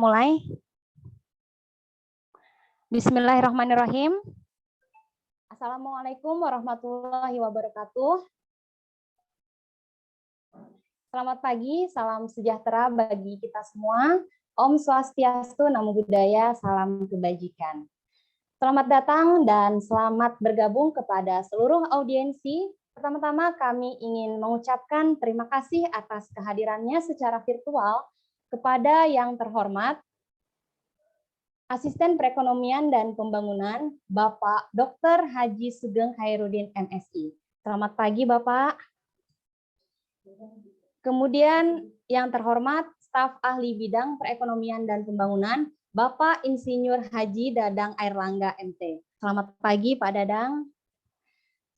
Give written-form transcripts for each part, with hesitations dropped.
mulai. Bismillahirrahmanirrahim. Assalamualaikum warahmatullahi wabarakatuh. Selamat pagi, salam sejahtera bagi kita semua. Om Swastiastu, Namo Buddhaya, salam kebajikan. Selamat datang dan selamat bergabung kepada seluruh audiensi. Pertama-tama kami ingin mengucapkan terima kasih atas kehadirannya secara virtual kepada yang terhormat Asisten Perekonomian dan Pembangunan, Bapak Dr. Haji Sugeng Khairuddin, MSI. Selamat pagi, Bapak. Kemudian yang terhormat staf ahli bidang perekonomian dan pembangunan, Bapak Insinyur Haji Dadang Airlangga, MT. Selamat pagi, Pak Dadang.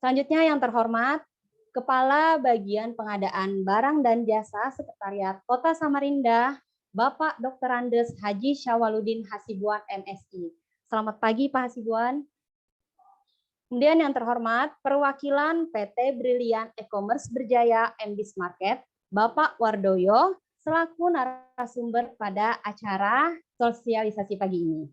Selanjutnya yang terhormat Kepala Bagian Pengadaan Barang dan Jasa Sekretariat Kota Samarinda, Bapak Dr. Andes Haji Syawaludin Hasibuan, MSI. Selamat pagi, Pak Hasibuan. Kemudian yang terhormat perwakilan PT Brilian E-Commerce Berjaya MBIS Market, Bapak Wardoyo, selaku narasumber pada acara sosialisasi pagi ini.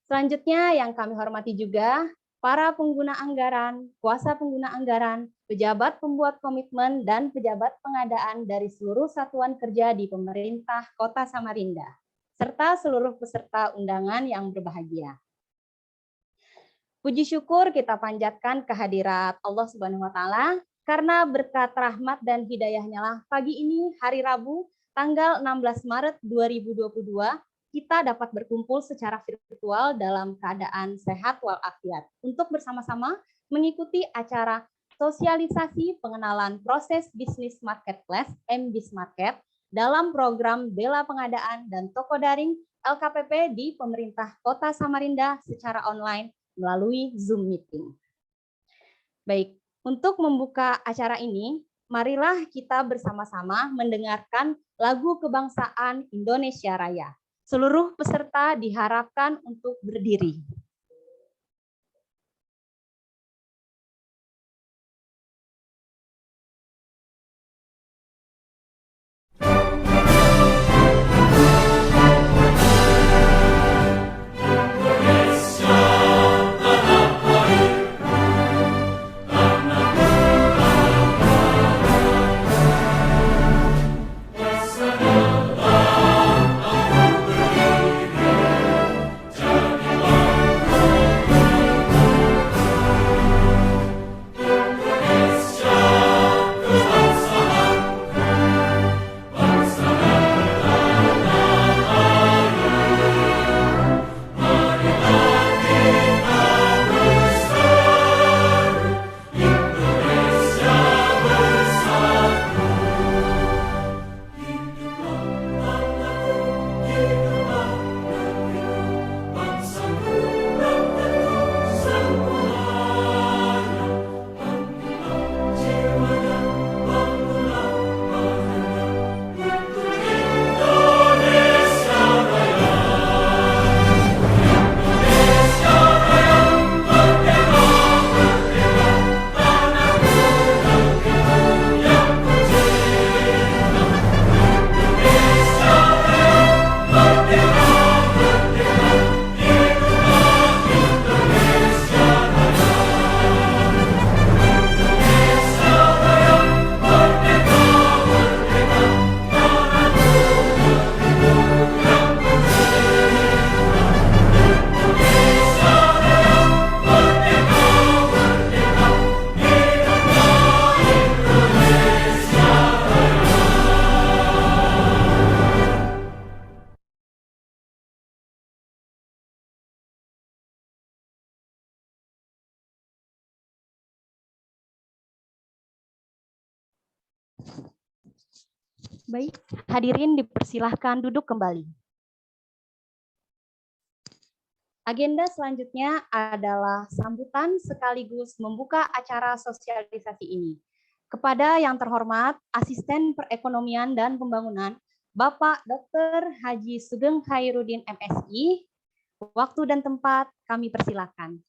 Selanjutnya yang kami hormati juga para pengguna anggaran, kuasa pengguna anggaran, pejabat pembuat komitmen, dan pejabat pengadaan dari seluruh satuan kerja di pemerintah Kota Samarinda, serta seluruh peserta undangan yang berbahagia. Puji syukur kita panjatkan kehadirat Allah Subhanahu wa Ta'ala, karena berkat rahmat dan hidayahnya lah pagi ini hari Rabu tanggal 16 Maret 2022 kita dapat berkumpul secara virtual dalam keadaan sehat walafiat untuk bersama-sama mengikuti acara sosialisasi pengenalan proses bisnis marketplace MBIS Market dalam program Bela Pengadaan dan Toko Daring LKPP di pemerintah Kota Samarinda secara online melalui Zoom Meeting. Baik, untuk membuka acara ini, marilah kita bersama-sama mendengarkan lagu kebangsaan Indonesia Raya. Seluruh peserta diharapkan untuk berdiri. Baik, hadirin dipersilahkan duduk kembali. Agenda selanjutnya adalah sambutan sekaligus membuka acara sosialisasi ini. Kepada yang terhormat Asisten Perekonomian dan Pembangunan, Bapak Dr. Haji Sugeng Khairuddin, MSI, waktu dan tempat kami persilakan.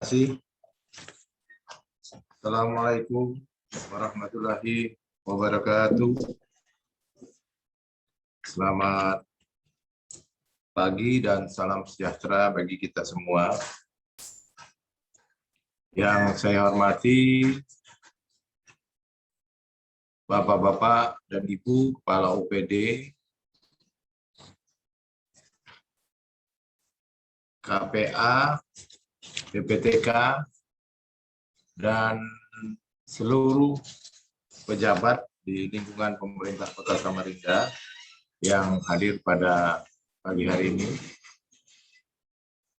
Terima kasih. Assalamualaikum warahmatullahi wabarakatuh. Selamat pagi dan salam sejahtera bagi kita semua. Yang saya hormati Bapak-bapak dan Ibu Kepala UPD, KPA, PPTK, dan seluruh pejabat di lingkungan pemerintah Kota Samarinda yang hadir pada pagi hari ini.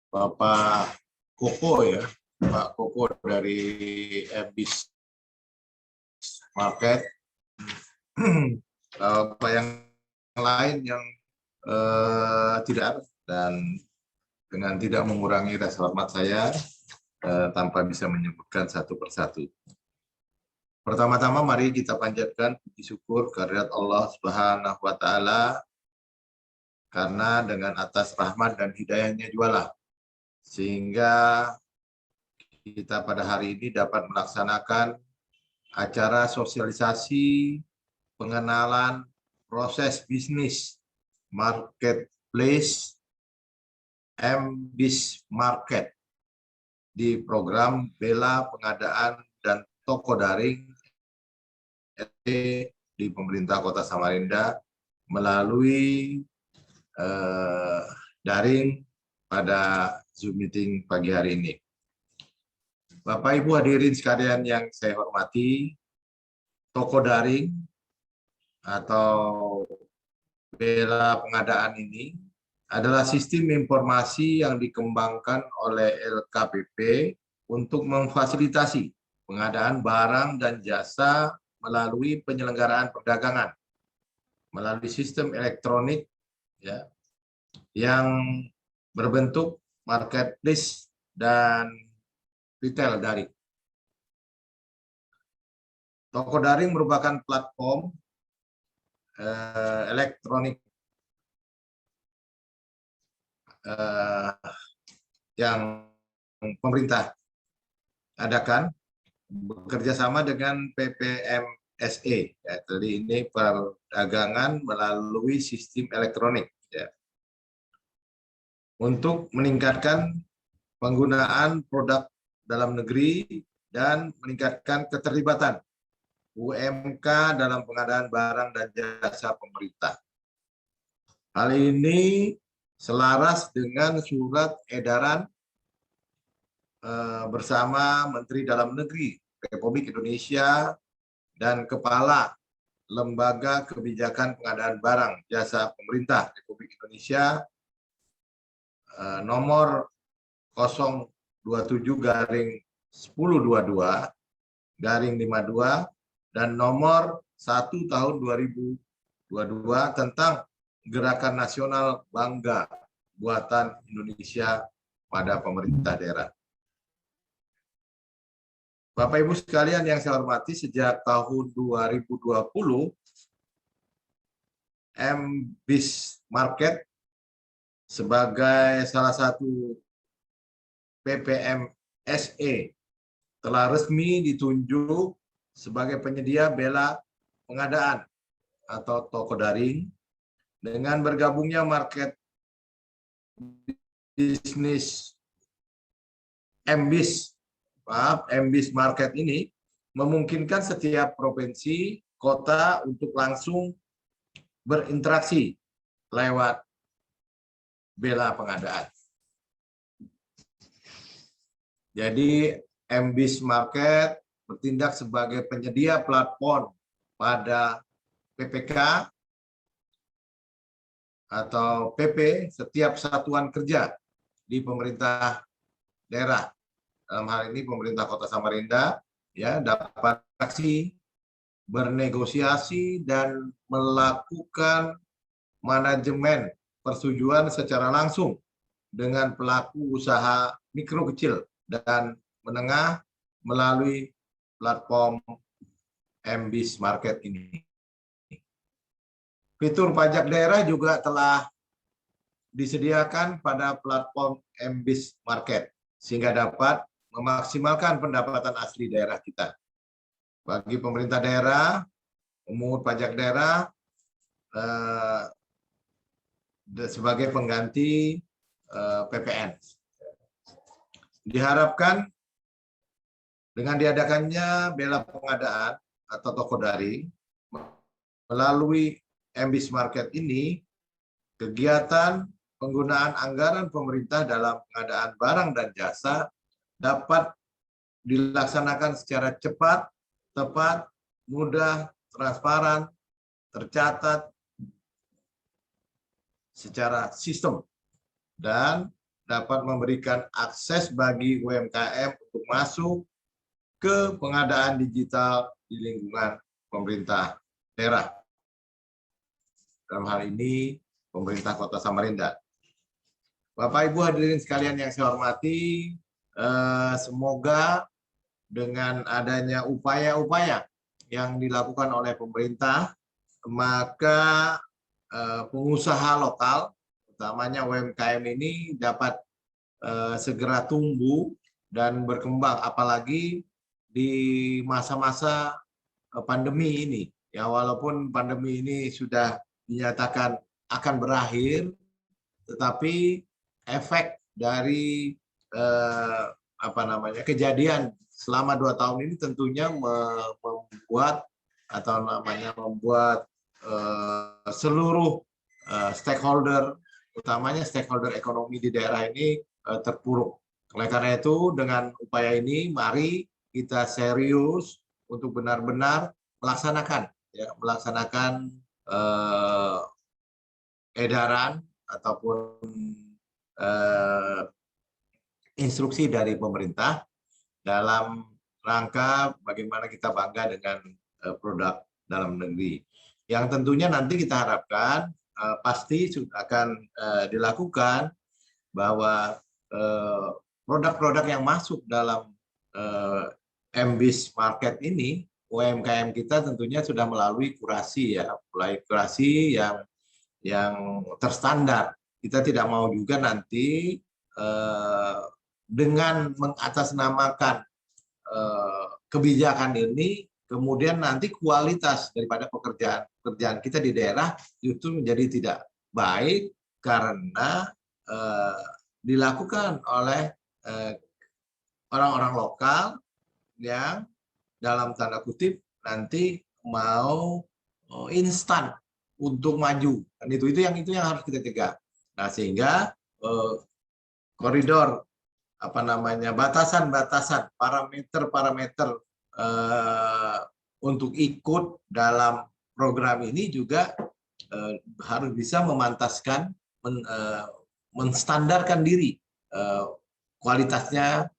Bapak Koko ya, Pak Koko dari Ebis Market, Bapak yang lain yang tidak ada, dan dengan tidak mengurangi rasa hormat saya tanpa bisa menyebutkan satu persatu. Pertama-tama mari kita panjatkan puji syukur kehadirat Allah Subhanahu wa taala, karena dengan atas rahmat dan hidayahnya jualah sehingga kita pada hari ini dapat melaksanakan acara sosialisasi pengenalan proses bisnis marketplace Mbis Market di program Bela Pengadaan dan Toko Daring di pemerintah Kota Samarinda melalui daring pada Zoom meeting pagi hari ini. Bapak Ibu hadirin sekalian yang saya hormati, toko daring atau Bela Pengadaan ini adalah sistem informasi yang dikembangkan oleh LKPP untuk memfasilitasi pengadaan barang dan jasa melalui penyelenggaraan perdagangan melalui sistem elektronik ya, yang berbentuk marketplace dan retail daring. Toko daring merupakan platform elektronik yang pemerintah adakan bekerja sama dengan PPMSE. Ya, jadi ini perdagangan melalui sistem elektronik ya, untuk meningkatkan penggunaan produk dalam negeri dan meningkatkan keterlibatan UMK dalam pengadaan barang dan jasa pemerintah. Hal ini selaras dengan surat edaran bersama Menteri Dalam Negeri Republik Indonesia dan Kepala Lembaga Kebijakan Pengadaan Barang Jasa Pemerintah Republik Indonesia nomor 027/1022/52 dan nomor 1 tahun 2022 tentang Gerakan Nasional Bangga Buatan Indonesia pada pemerintah daerah. Bapak Ibu sekalian yang saya hormati, sejak tahun 2020 Mbis Market sebagai salah satu PPMSE telah resmi ditunjuk sebagai penyedia bela pengadaan atau toko daring. Dengan bergabungnya market bisnis Mbis Market ini memungkinkan setiap provinsi, kota untuk langsung berinteraksi lewat bela pengadaan. Jadi Mbis Market bertindak sebagai penyedia platform pada PPK atau PP setiap satuan kerja di pemerintah daerah. Dalam hal ini pemerintah Kota Samarinda ya dapat aksi bernegosiasi dan melakukan manajemen persetujuan secara langsung dengan pelaku usaha mikro kecil dan menengah melalui platform Mbis Market ini. Fitur pajak daerah juga telah disediakan pada platform Mbis Market sehingga dapat memaksimalkan pendapatan asli daerah kita. Bagi pemerintah daerah, pemungut pajak daerah sebagai pengganti PPN. Diharapkan dengan diadakannya bela pengadaan atau toko daring melalui MBIS Market ini, kegiatan penggunaan anggaran pemerintah dalam pengadaan barang dan jasa dapat dilaksanakan secara cepat, tepat, mudah, transparan, tercatat secara sistem, dan dapat memberikan akses bagi UMKM untuk masuk ke pengadaan digital di lingkungan pemerintah daerah. Dalam hal ini, pemerintah Kota Samarinda. Bapak Ibu hadirin sekalian yang saya hormati, semoga dengan adanya upaya-upaya yang dilakukan oleh pemerintah, maka pengusaha lokal, utamanya UMKM ini dapat segera tumbuh dan berkembang, apalagi di masa-masa pandemi ini. Ya, walaupun pandemi ini sudah dinyatakan akan berakhir, tetapi efek dari kejadian selama 2 tahun ini tentunya membuat seluruh stakeholder, utamanya stakeholder ekonomi di daerah ini terpuruk. Oleh karena itu, dengan upaya ini, mari kita serius untuk benar-benar melaksanakan edaran ataupun instruksi dari pemerintah dalam rangka bagaimana kita bangga dengan produk dalam negeri. Yang tentunya nanti kita harapkan pasti akan dilakukan bahwa produk-produk yang masuk dalam MBIS Market ini, UMKM kita tentunya sudah melalui kurasi yang terstandar. Kita tidak mau juga nanti dengan mengatasnamakan kebijakan ini, kemudian nanti kualitas daripada pekerjaan kita di daerah justru menjadi tidak baik karena dilakukan oleh orang-orang lokal yang dalam tanda kutip nanti mau instan untuk maju. Dan itu yang harus kita cegah. Nah, sehingga koridor batasan-batasan, parameter untuk ikut dalam program ini juga harus bisa memantaskan, menstandarkan diri kualitasnya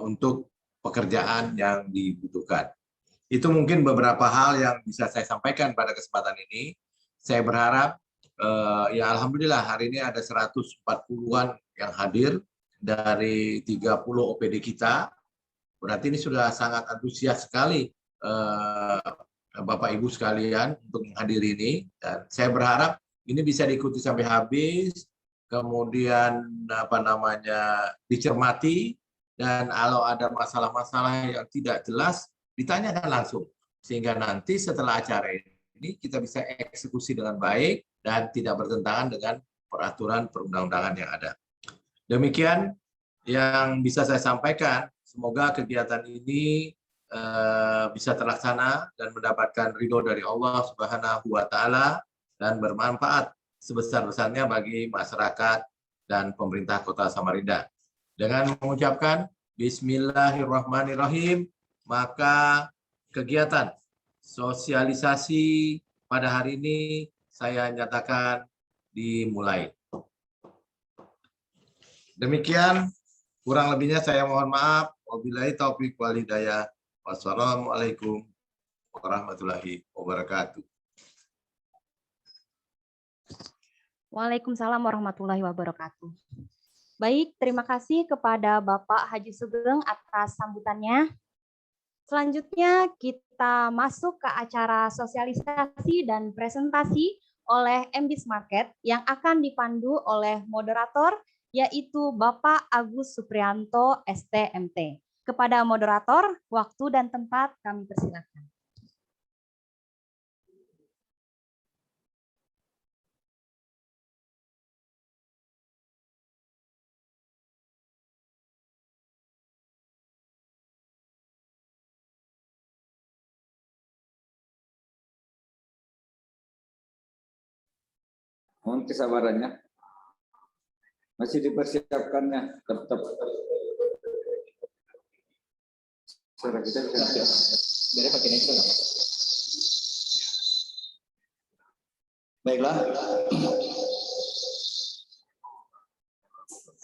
untuk pekerjaan yang dibutuhkan. Itu mungkin beberapa hal yang bisa saya sampaikan pada kesempatan ini. Saya berharap, ya alhamdulillah hari ini ada 140-an yang hadir dari 30 OPD kita. Berarti ini sudah sangat antusias sekali Bapak Ibu sekalian untuk menghadiri ini. Dan saya berharap ini bisa diikuti sampai habis, kemudian dicermati, dan kalau ada masalah-masalah yang tidak jelas ditanyakan langsung, sehingga nanti setelah acara ini kita bisa eksekusi dengan baik dan tidak bertentangan dengan peraturan perundang-undangan yang ada. Demikian yang bisa saya sampaikan. Semoga kegiatan ini bisa terlaksana dan mendapatkan ridho dari Allah Subhanahu wa Ta'ala dan bermanfaat sebesar-besarnya bagi masyarakat dan pemerintah Kota Samarinda. Dengan mengucapkan Bismillahirrahmanirrahim, maka kegiatan sosialisasi pada hari ini saya nyatakan dimulai. Demikian, kurang lebihnya saya mohon maaf. Wabillahi taufiq wal hidayah. Wassalamualaikum warahmatullahi wabarakatuh. Waalaikumsalam warahmatullahi wabarakatuh. Baik, terima kasih kepada Bapak Haji Sugeng atas sambutannya. Selanjutnya kita masuk ke acara sosialisasi dan presentasi oleh MBIS Market yang akan dipandu oleh moderator yaitu Bapak Agus Suprianto, STMT. Kepada moderator, waktu dan tempat kami persilakan. Mohon kesabarannya. Masih dipersiapkannya. Tetap. Suara kita bisa dari pakai itu nggak? Baiklah.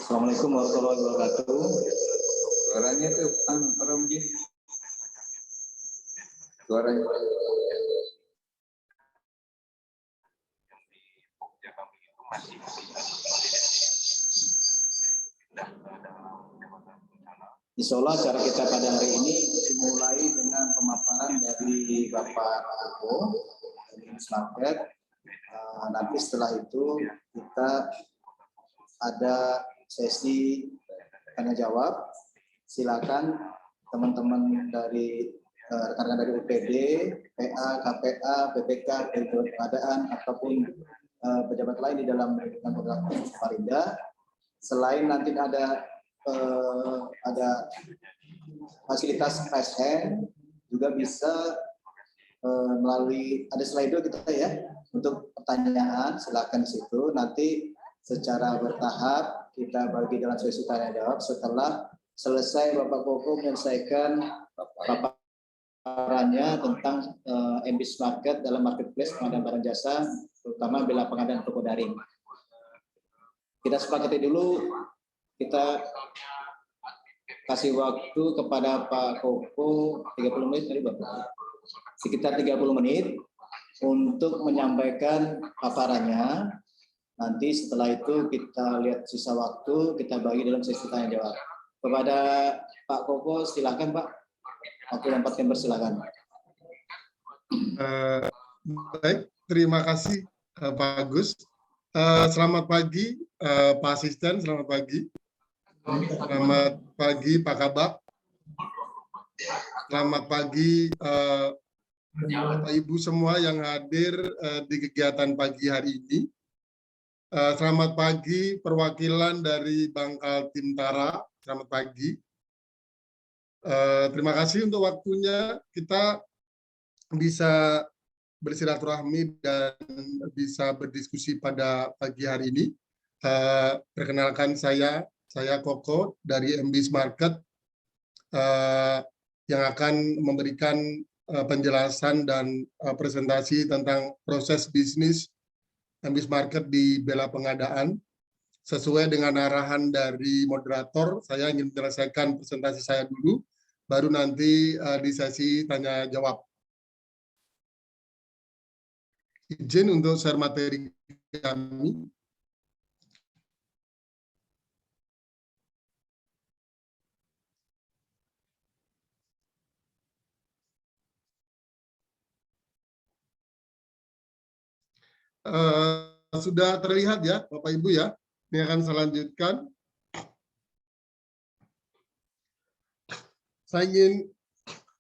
Assalamualaikum warahmatullahi wabarakatuh. Suaranya tuh, Ramji. Suaranya. Insyaallah acara kita pada hari ini dimulai dengan pemaparan dari Bapak Eko dari Market. Nanti setelah itu kita ada sesi tanya jawab. Silakan teman-teman dari rekan-rekan dari UPD, PA, KPA, BPK, pengadaan ataupun pejabat lain di dalam program Samarinda. Selain nanti ada fasilitas raise hand, juga bisa melalui ada slide kita ya untuk pertanyaan, silakan di situ. Nanti secara bertahap kita bagi dalam sesi tanya jawab. Setelah selesai Bapak Koko menyelesaikan paparannya tentang MBIS Market dalam marketplace pengadaan barang jasa, terutama bila pengadaan toko daring. Kita sepakati dulu. Kita kasih waktu kepada Pak Koko 30 menit tadi Bapak. Sekitar 30 menit untuk menyampaikan paparannya. Nanti setelah itu kita lihat sisa waktu, kita bagi dalam sesi tanya jawab. Kepada Pak Koko silakan Pak. Waktu dan tempat bersilakan. Baik, terima kasih Pak Agus. Selamat pagi Pak Asisten, selamat pagi. Selamat pagi Pak Kabak. Selamat pagi Bapak Ibu semua yang hadir di kegiatan pagi hari ini. Selamat pagi perwakilan dari Bangkal Tintara. Selamat pagi. Terima kasih untuk waktunya. Kita bisa bersilaturahmi dan bisa berdiskusi pada pagi hari ini. Perkenalkan saya Koko dari MBIS Market yang akan memberikan penjelasan dan presentasi tentang proses bisnis MBIS Market di Bela Pengadaan. Sesuai dengan arahan dari moderator, saya ingin menyelesaikan presentasi saya dulu, baru nanti di sesi tanya jawab. Izin untuk share materi kami. Sudah terlihat ya Bapak Ibu ya. Ini akan saya lanjutkan. Saya ingin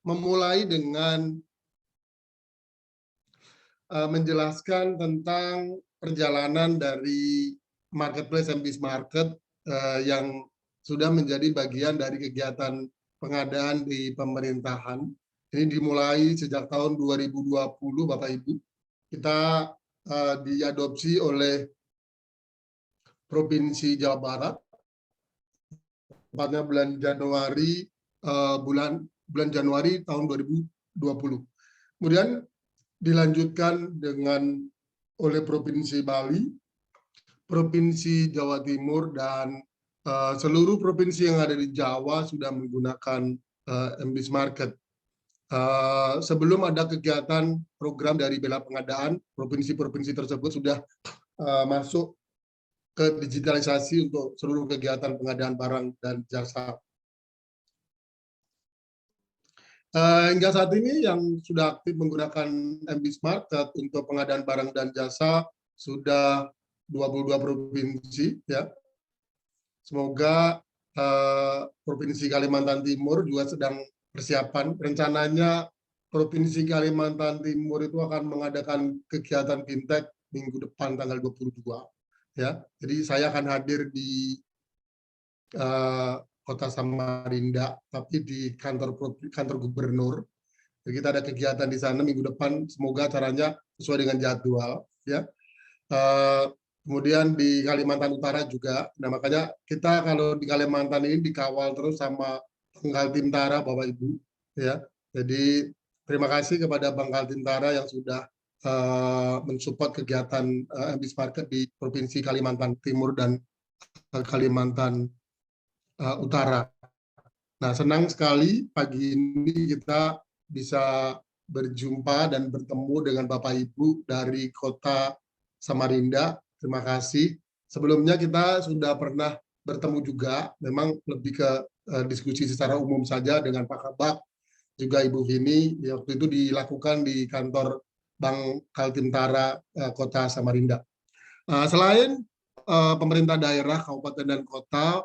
memulai dengan menjelaskan tentang perjalanan dari marketplace MBIS Market yang sudah menjadi bagian dari kegiatan pengadaan di pemerintahan. Ini dimulai sejak tahun 2020 Bapak Ibu. Kita diadopsi oleh Provinsi Jawa Barat, tepatnya bulan Januari tahun 2020. Kemudian dilanjutkan oleh Provinsi Bali, Provinsi Jawa Timur, dan seluruh provinsi yang ada di Jawa sudah menggunakan MBIS Market. Sebelum ada kegiatan program dari Bela Pengadaan, provinsi-provinsi tersebut sudah masuk ke digitalisasi untuk seluruh kegiatan pengadaan barang dan jasa. Hingga saat ini yang sudah aktif menggunakan MBIS Market untuk pengadaan barang dan jasa sudah 22 provinsi, ya. Semoga Provinsi Kalimantan Timur juga sedang persiapan. Rencananya Provinsi Kalimantan Timur itu akan mengadakan kegiatan fintech minggu depan tanggal 22. Ya, jadi saya akan hadir di Kota Samarinda, tapi di kantor gubernur. Jadi kita ada kegiatan di sana minggu depan. Semoga acaranya sesuai dengan jadwal. Ya. Kemudian di Kalimantan Utara juga. Nah makanya kita kalau di Kalimantan ini dikawal terus sama Bangkal Tintara, Bapak Ibu. Ya. Jadi terima kasih kepada Bangkal Tintara yang sudah mensupport kegiatan MBIS Market di Provinsi Kalimantan Timur dan Kalimantan Utara. Nah, senang sekali pagi ini kita bisa berjumpa dan bertemu dengan Bapak Ibu dari Kota Samarinda. Terima kasih. Sebelumnya kita sudah pernah bertemu juga, memang lebih ke diskusi secara umum saja dengan Pak Kabak, juga Ibu Vini. Waktu itu dilakukan di kantor Bank Kaltintara Kota Samarinda. Selain pemerintah daerah, kabupaten dan kota,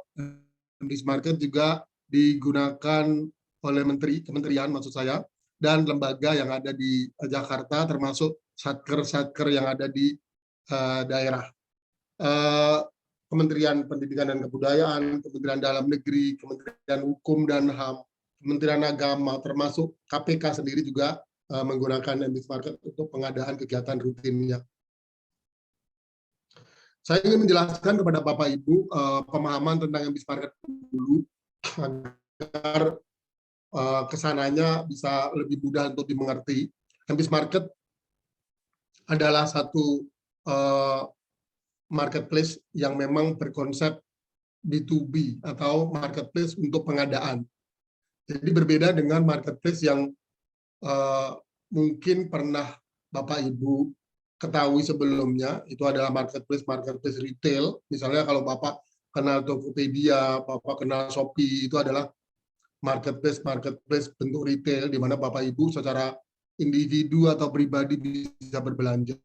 MBIS Market juga digunakan oleh kementerian maksud saya, dan lembaga yang ada di Jakarta, termasuk satker-satker yang ada di daerah. Kementerian Pendidikan dan Kebudayaan, Kementerian Dalam Negeri, Kementerian Hukum dan HAM, Kementerian Agama, termasuk KPK sendiri juga menggunakan MBIS Market untuk pengadaan kegiatan rutinnya. Saya ingin menjelaskan kepada Bapak Ibu pemahaman tentang MBIS Market dulu, agar kesananya bisa lebih mudah untuk dimengerti. MBIS Market adalah satu marketplace yang memang berkonsep B2B atau marketplace untuk pengadaan. Jadi berbeda dengan marketplace yang mungkin pernah Bapak Ibu ketahui sebelumnya, itu adalah marketplace retail. Misalnya kalau Bapak kenal Tokopedia, Bapak kenal Shopee, itu adalah marketplace bentuk retail di mana Bapak Ibu secara individu atau pribadi bisa berbelanja.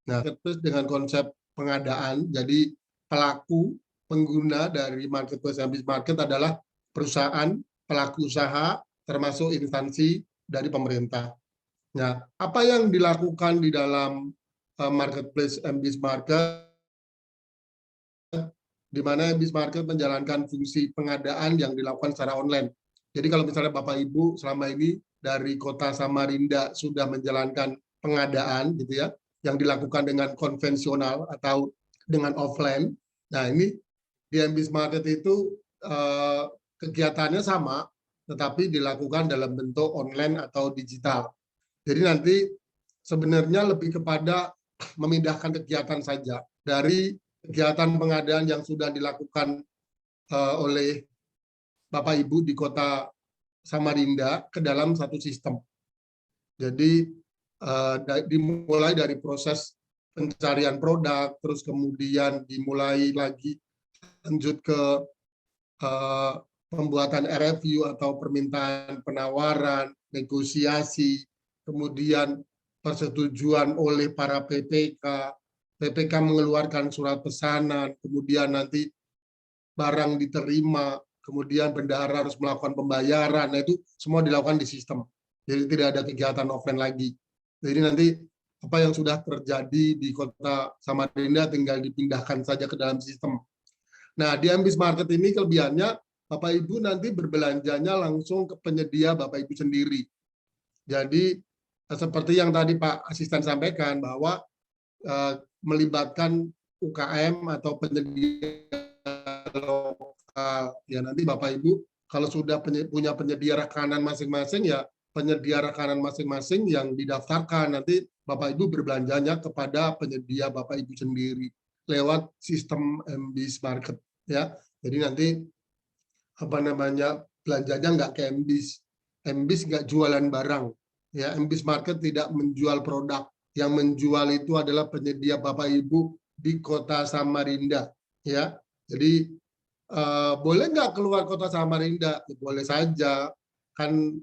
Nah, marketplace dengan konsep pengadaan, jadi pelaku pengguna dari marketplace MBIS Market adalah perusahaan, pelaku usaha, termasuk instansi dari pemerintah. Nah, apa yang dilakukan di dalam marketplace MBIS Market, di mana MBIS Market menjalankan fungsi pengadaan yang dilakukan secara online. Jadi kalau misalnya Bapak Ibu selama ini dari Kota Samarinda sudah menjalankan pengadaan, gitu ya, yang dilakukan dengan konvensional atau dengan offline. Nah, ini di MBIS Market itu kegiatannya sama, tetapi dilakukan dalam bentuk online atau digital. Jadi nanti sebenarnya lebih kepada memindahkan kegiatan saja dari kegiatan pengadaan yang sudah dilakukan oleh Bapak Ibu di Kota Samarinda ke dalam satu sistem. Jadi dimulai dari proses pencarian produk, terus kemudian dimulai lagi lanjut ke pembuatan RFU atau permintaan penawaran, negosiasi, kemudian persetujuan oleh para PPK mengeluarkan surat pesanan, kemudian nanti barang diterima, kemudian bendahara harus melakukan pembayaran. Nah, itu semua dilakukan di sistem. Jadi tidak ada kegiatan offline lagi. Jadi nanti apa yang sudah terjadi di Kota Samarinda tinggal dipindahkan saja ke dalam sistem. Nah, di MBIS Market ini kelebihannya Bapak Ibu nanti berbelanjanya langsung ke penyedia Bapak Ibu sendiri. Jadi seperti yang tadi Pak Asisten sampaikan bahwa melibatkan UKM atau penyedia lokal. Ya nanti Bapak Ibu kalau sudah punya penyedia rekanan masing-masing, ya penyedia rekanan masing-masing yang didaftarkan, nanti Bapak Ibu berbelanjanya kepada penyedia Bapak Ibu sendiri lewat sistem MBIS Market, ya. Jadi nanti belanjanya nggak ke MBIS. MBIS nggak jualan barang, ya. MBIS Market tidak menjual produk. Yang menjual itu adalah penyedia Bapak Ibu di Kota Samarinda, ya. Jadi boleh nggak keluar Kota Samarinda? Ya, boleh saja, kan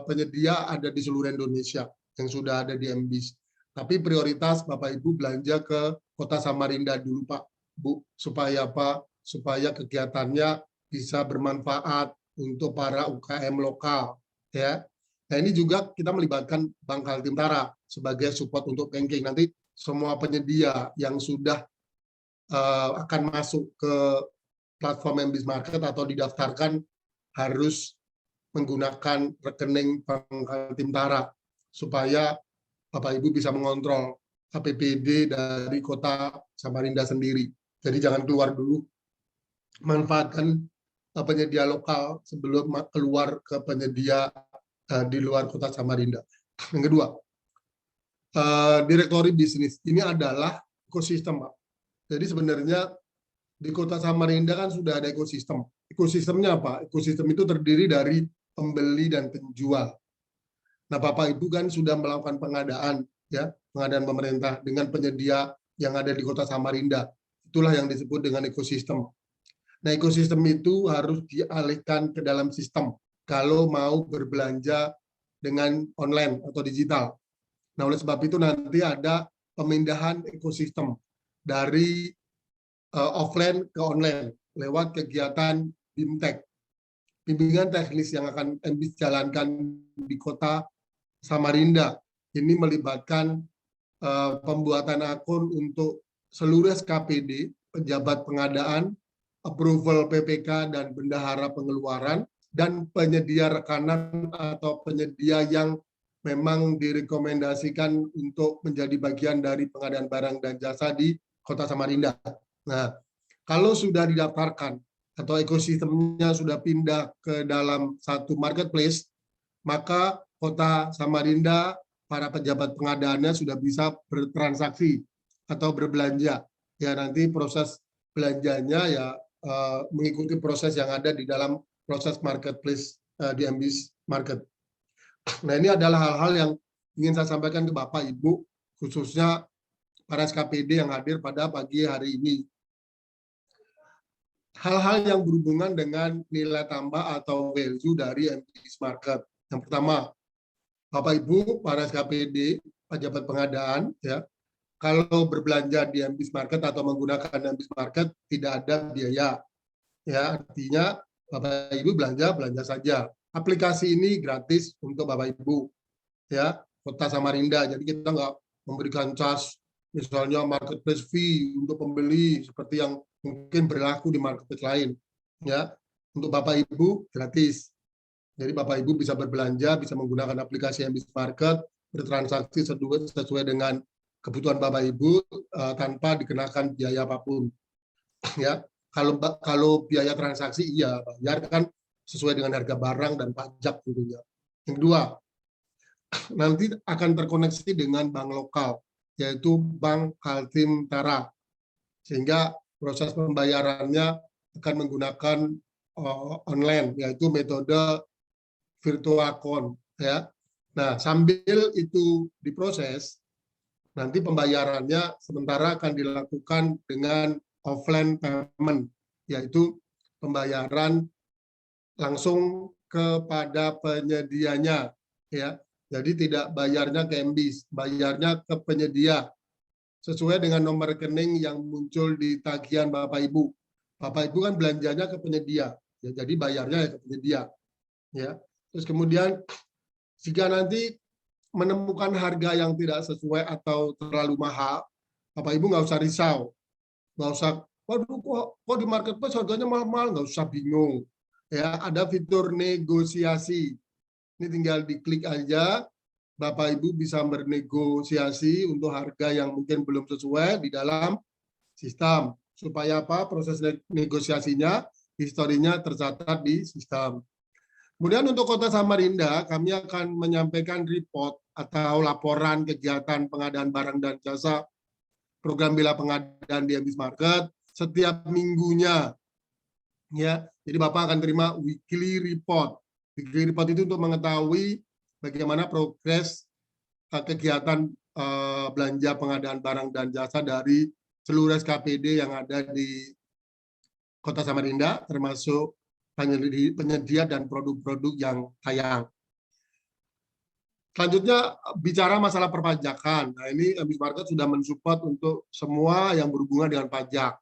penyedia ada di seluruh Indonesia yang sudah ada di MBIS. Tapi prioritas Bapak Ibu belanja ke Kota Samarinda dulu Pak Bu, supaya apa? Supaya kegiatannya bisa bermanfaat untuk para UKM lokal, ya. Nah, ini juga kita melibatkan Bank Kaltim-Tara sebagai support untuk banking. Nanti semua penyedia yang sudah akan masuk ke platform MBIS Market atau didaftarkan harus menggunakan rekening Bank Kaltim-Tara supaya Bapak Ibu bisa mengontrol APBD dari Kota Samarinda sendiri. Jadi jangan keluar dulu, manfaatkan penyedia lokal sebelum keluar ke penyedia di luar Kota Samarinda. Yang kedua, direktori bisnis ini adalah ekosistem, Pak. Jadi sebenarnya di Kota Samarinda kan sudah ada ekosistem. Ekosistemnya apa? Ekosistem itu terdiri dari pembeli dan penjual. Nah, Bapak Ibu kan sudah melakukan pengadaan, ya, pengadaan pemerintah dengan penyedia yang ada di Kota Samarinda. Itulah yang disebut dengan ekosistem. Nah, ekosistem itu harus dialihkan ke dalam sistem kalau mau berbelanja dengan online atau digital. Nah, oleh sebab itu nanti ada pemindahan ekosistem dari offline ke online lewat kegiatan BIMTEK. Bimbingan teknis yang akan MBIS jalankan di Kota Samarinda ini melibatkan pembuatan akun untuk seluruh SKPD, pejabat pengadaan, approval PPK dan bendahara pengeluaran, dan penyedia rekanan atau penyedia yang memang direkomendasikan untuk menjadi bagian dari pengadaan barang dan jasa di Kota Samarinda. Nah, kalau sudah didaftarkan atau ekosistemnya sudah pindah ke dalam satu marketplace, maka Kota Samarinda, para pejabat pengadaannya sudah bisa bertransaksi atau berbelanja. Ya, nanti proses belanjanya ya mengikuti proses yang ada di dalam proses marketplace di MBIS Market. Nah, ini adalah hal-hal yang ingin saya sampaikan ke Bapak Ibu, khususnya para SKPD yang hadir pada pagi hari ini. Hal-hal yang berhubungan dengan nilai tambah atau value dari MBIS Market. Yang pertama, Bapak Ibu, para SKPD, pejabat pengadaan, ya, kalau berbelanja di MBIS Market atau menggunakan MBIS Market tidak ada biaya. Ya, artinya Bapak Ibu belanja saja. Aplikasi ini gratis untuk Bapak Ibu, ya, Kota Samarinda. Jadi kita nggak memberikan charge, misalnya marketplace fee untuk pembeli seperti yang mungkin berlaku di marketplace lain. Ya, untuk Bapak Ibu gratis. Jadi Bapak Ibu bisa berbelanja, bisa menggunakan aplikasi MBIS Market, bertransaksi sesuai dengan kebutuhan Bapak Ibu tanpa dikenakan biaya apapun. Ya, kalau biaya transaksi iya bayar kan sesuai dengan harga barang dan pajak tentunya. Yang kedua, nanti akan terkoneksi dengan bank lokal, yaitu Bank Kaltim-Tara, sehingga proses pembayarannya akan menggunakan online, yaitu metode virtual account, ya. Nah, sambil itu diproses, nanti pembayarannya sementara akan dilakukan dengan offline payment, yaitu pembayaran langsung kepada penyedianya, ya. Jadi tidak bayarnya ke MBIS, bayarnya ke penyedia sesuai dengan nomor rekening yang muncul di tagihan Bapak Ibu. Bapak Ibu kan belanjanya ke penyedia, ya, jadi bayarnya ke penyedia, ya. Terus kemudian jika nanti menemukan harga yang tidak sesuai atau terlalu mahal, Bapak Ibu nggak usah risau, nggak usah, waduh kok di marketplace harganya mahal-mahal, nggak usah bingung. Ya, ada fitur negosiasi. Ini tinggal diklik aja, Bapak Ibu bisa bernegosiasi untuk harga yang mungkin belum sesuai di dalam sistem. Supaya apa? Proses negosiasinya, historinya tercatat di sistem. Kemudian untuk Kota Samarinda, kami akan menyampaikan report atau laporan kegiatan pengadaan barang dan jasa program Bela Pengadaan di MBIS Market setiap minggunya. Ya, jadi Bapak akan terima weekly report. Weekly report itu untuk mengetahui bagaimana progres kegiatan belanja pengadaan barang dan jasa dari seluruh SKPD yang ada di Kota Samarinda, termasuk penyedia dan produk-produk yang tayang. Selanjutnya bicara masalah perpajakan. Nah, ini MBIS Market sudah mensupport untuk semua yang berhubungan dengan pajak,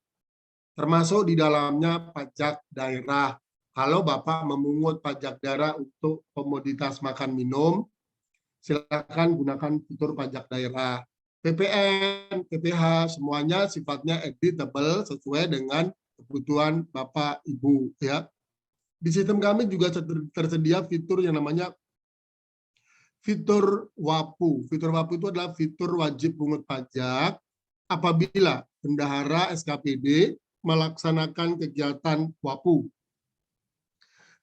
termasuk di dalamnya pajak daerah. Kalau Bapak memungut pajak daerah untuk komoditas makan minum, silakan gunakan fitur pajak daerah. PPN, PPh, semuanya sifatnya editable sesuai dengan kebutuhan Bapak Ibu. Ya. Di sistem kami juga tersedia fitur yang namanya fitur WAPU. Fitur WAPU itu adalah fitur wajib pungut pajak apabila bendahara SKPD melaksanakan kegiatan WAPU.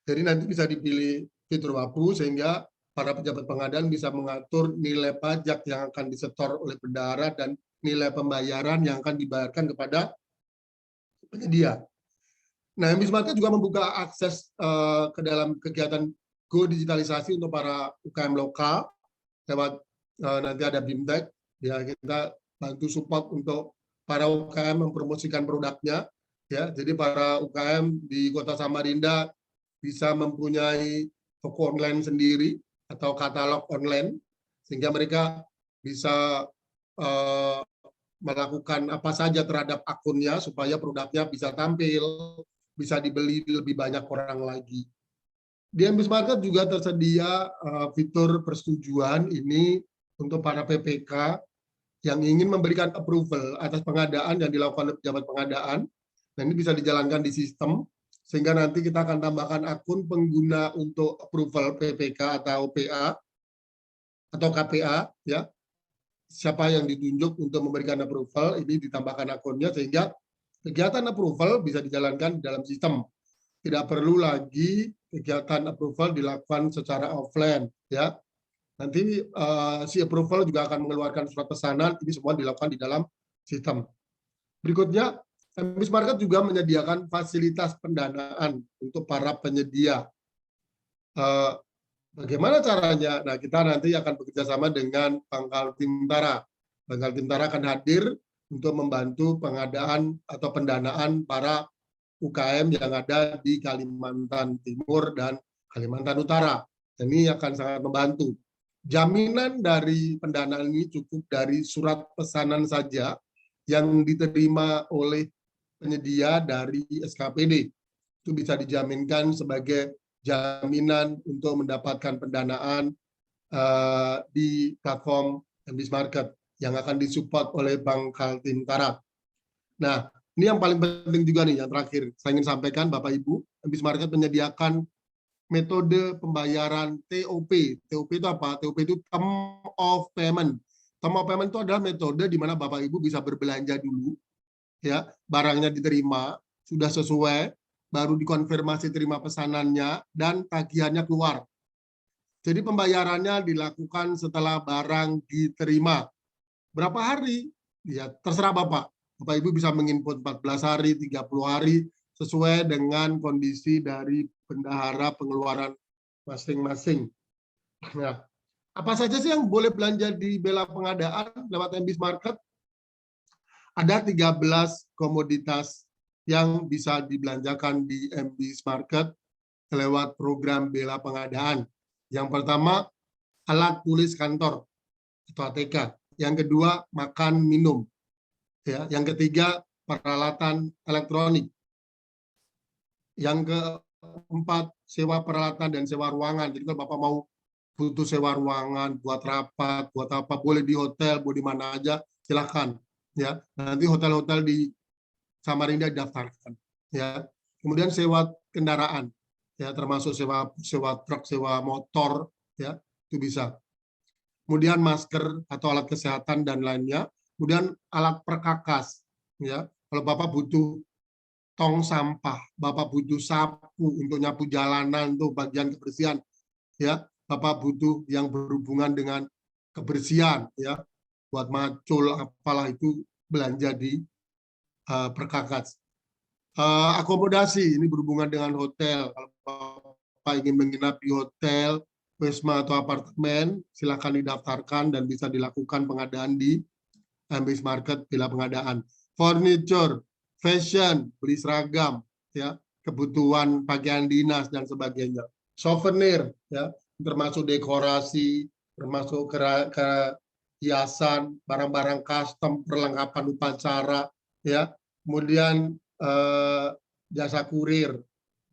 Jadi nanti bisa dipilih fitur WAPU sehingga para pejabat pengadaan bisa mengatur nilai pajak yang akan disetor oleh bendahara dan nilai pembayaran yang akan dibayarkan kepada penyedia. Nah, MBIS Market juga membuka akses ke dalam kegiatan Go digitalisasi untuk para UKM lokal lewat nanti ada BIMTEK, ya kita bantu support untuk para UKM mempromosikan produknya, ya. Jadi para UKM di Kota Samarinda bisa mempunyai toko online sendiri atau katalog online sehingga mereka bisa melakukan apa saja terhadap akunnya supaya produknya bisa tampil, bisa dibeli lebih banyak orang lagi. Di MBIS Market juga tersedia fitur persetujuan ini untuk para PPK yang ingin memberikan approval atas pengadaan yang dilakukan oleh pejabat pengadaan. Nah, ini bisa dijalankan di sistem, sehingga nanti kita akan tambahkan akun pengguna untuk approval PPK atau PA atau KPA, ya. Siapa yang ditunjuk untuk memberikan approval, ini ditambahkan akunnya, sehingga kegiatan approval bisa dijalankan di dalam sistem. Tidak perlu lagi kegiatan approval dilakukan secara offline, ya. Nanti si approval juga akan mengeluarkan surat pesanan, ini semua dilakukan di dalam sistem. Berikutnya, MBIS Market juga menyediakan fasilitas pendanaan untuk para penyedia. Bagaimana caranya? Nah, kita nanti akan bekerja sama dengan Pangkal Timtara. Pangkal Timtara akan hadir untuk membantu pengadaan atau pendanaan para UKM yang ada di Kalimantan Timur dan Kalimantan Utara. Ini akan sangat membantu. Jaminan dari pendanaan ini cukup dari surat pesanan saja yang diterima oleh penyedia dari SKPD. Itu bisa dijaminkan sebagai jaminan untuk mendapatkan pendanaan di platform MBIS Market yang akan disupport oleh Bank Kaltim-Tara. Nah, ini yang paling penting juga nih, yang terakhir. Saya ingin sampaikan, Bapak Ibu, MBIS Market menyediakan metode pembayaran TOP. TOP itu apa? TOP itu Term of Payment. Term of Payment itu adalah metode di mana Bapak Ibu bisa berbelanja dulu, ya, barangnya diterima, sudah sesuai, baru dikonfirmasi terima pesanannya, dan tagihannya keluar. Jadi pembayarannya dilakukan setelah barang diterima. Berapa hari? Ya, terserah Bapak. Bapak Ibu bisa menginput 14 hari, 30 hari, sesuai dengan kondisi dari bendahara pengeluaran masing-masing. Nah, apa saja sih yang boleh belanja di Bela Pengadaan lewat MBIS Market? Ada 13 komoditas yang bisa dibelanjakan di MBIS Market lewat program Bela Pengadaan. Yang pertama, alat tulis kantor atau ATK. Yang kedua, makan minum. Ya, yang ketiga, peralatan elektronik. Yang keempat, sewa peralatan dan sewa ruangan. Jadi kalau Bapak mau butuh sewa ruangan, buat rapat, buat apa, boleh di hotel, boleh di mana aja, silakan. Ya, nanti hotel-hotel di Samarinda daftarkan. Ya, kemudian sewa kendaraan, ya, termasuk sewa truk, sewa motor, ya, itu bisa. Kemudian masker atau alat kesehatan dan lainnya. Kemudian alat perkakas, ya. Kalau Bapak butuh tong sampah, Bapak butuh sapu untuk nyapu jalanan tuh bagian kebersihan, ya. Bapak butuh yang berhubungan dengan kebersihan, ya. Buat macul apalah itu belanja di perkakas. Akomodasi ini berhubungan dengan hotel. Kalau Bapak ingin menginap di hotel, wisma atau apartemen, silakan didaftarkan dan bisa dilakukan pengadaan di MBIS Market Bela Pengadaan. Furniture, fashion, beli seragam, ya, kebutuhan pakaian dinas dan sebagainya. Souvenir, ya, termasuk dekorasi, termasuk hiasan, barang-barang custom, perlengkapan upacara, ya. Kemudian jasa kurir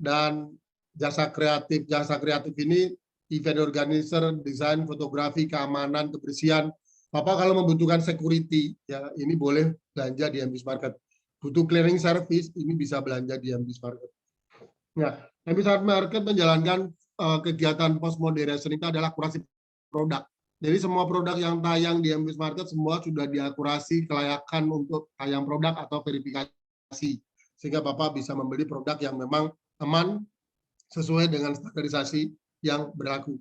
dan jasa kreatif. Jasa kreatif ini event organizer, desain, fotografi, keamanan, kebersihan. Bapak kalau membutuhkan security, ya ini boleh belanja di MBIS Market. Butuh clearing service, ini bisa belanja di MBIS Market. Nah, MBIS Market menjalankan kegiatan post moderation itu adalah akurasi produk. Jadi semua produk yang tayang di MBIS Market semua sudah diakurasi kelayakan untuk tayang produk atau verifikasi. Sehingga Bapak bisa membeli produk yang memang aman sesuai dengan standarisasi yang berlaku.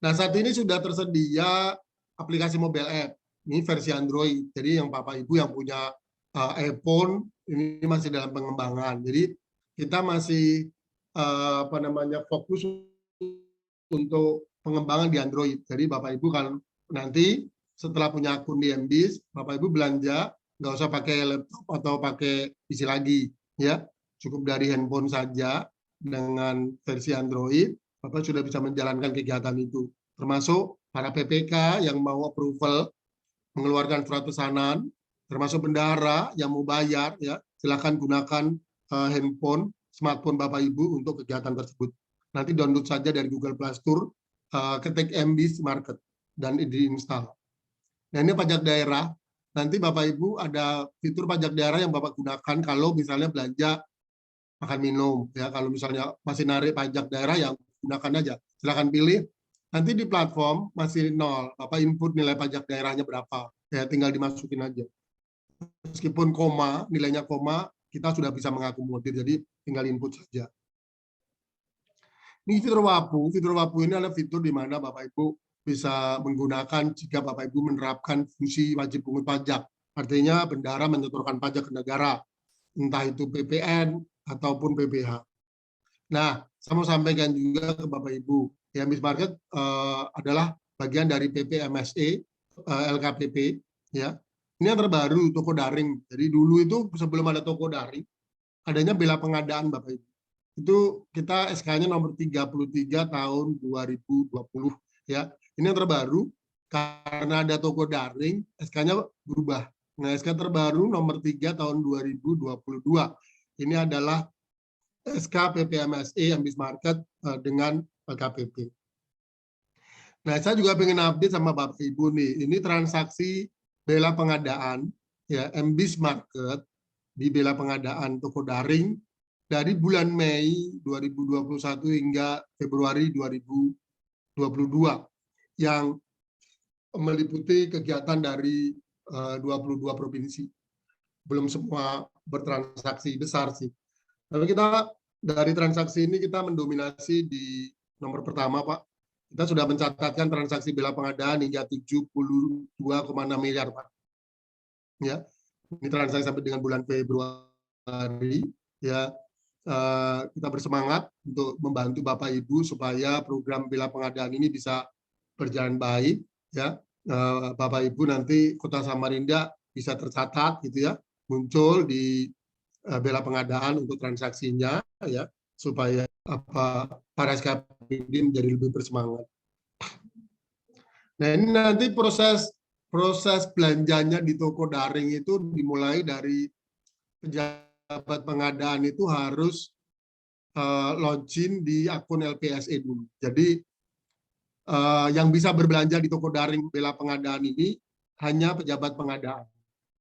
Nah, saat ini sudah tersedia aplikasi mobile app. Ini versi Android. Jadi yang Bapak Ibu yang punya iPhone ini masih dalam pengembangan. Jadi kita masih fokus untuk pengembangan di Android. Jadi Bapak Ibu kan nanti setelah punya akun di MBIS, Bapak Ibu belanja nggak usah pakai laptop atau pakai PC lagi, ya cukup dari handphone saja dengan versi Android, Bapak sudah bisa menjalankan kegiatan itu. Termasuk para PPK yang mau approval mengeluarkan surat pesanan, termasuk bendahara yang mau bayar, ya silakan gunakan handphone, smartphone Bapak Ibu untuk kegiatan tersebut. Nanti download saja dari Google Play Store, ketik MBIS Market dan diinstal. Nah ini pajak daerah. Nanti Bapak Ibu ada fitur pajak daerah yang Bapak gunakan kalau misalnya belanja makan minum, ya kalau misalnya masih narik pajak daerah yang gunakan aja. Silakan pilih. Nanti di platform masih 0, Bapak input nilai pajak daerahnya berapa, ya tinggal dimasukin aja. Meskipun koma, nilainya koma, kita sudah bisa mengakomodir, jadi tinggal input saja. Ini fitur WAPU. Fitur WAPU ini adalah fitur di mana Bapak Ibu bisa menggunakan jika Bapak Ibu menerapkan fungsi wajib pungut pajak. Artinya bendahara menyetorkan pajak ke negara, entah itu PPN ataupun PPH. Nah, saya mau sampaikan juga ke Bapak Ibu, ya MBIS Market adalah bagian dari PPMSE, LKPP, ya. Ini yang terbaru, toko daring. Jadi dulu itu sebelum ada toko daring, adanya bela pengadaan Bapak Ibu. Itu kita SK-nya nomor 33 tahun 2020, ya. Ini yang terbaru, karena ada toko daring, SK-nya berubah. Nah, SK terbaru nomor 3 tahun 2022. Ini adalah SK PPMSE MBIS Market dengan LKPP. Nah, saya juga pengen update sama Bapak Ibu nih. Ini transaksi bela pengadaan, ya MBIS Market di bela pengadaan toko daring dari bulan Mei 2021 hingga Februari 2022 yang meliputi kegiatan dari 22 provinsi. Belum semua bertransaksi besar sih. Tapi kita dari transaksi ini kita mendominasi di nomor pertama, Pak. Kita sudah mencatatkan transaksi bela pengadaan hingga 72,6 miliar, Pak. Ya, ini transaksi sampai dengan bulan Februari. Ya, kita bersemangat untuk membantu Bapak Ibu supaya program bela pengadaan ini bisa berjalan baik, ya. Bapak Ibu nanti Kota Samarinda bisa tercatat gitu ya, muncul di bela pengadaan untuk transaksinya, ya, supaya para SKPD menjadi lebih bersemangat. Nah, ini nanti proses belanjanya di toko daring itu dimulai dari pejabat pengadaan itu harus login di akun LPSE dulu. Jadi yang bisa berbelanja di toko daring bela pengadaan ini hanya pejabat pengadaan.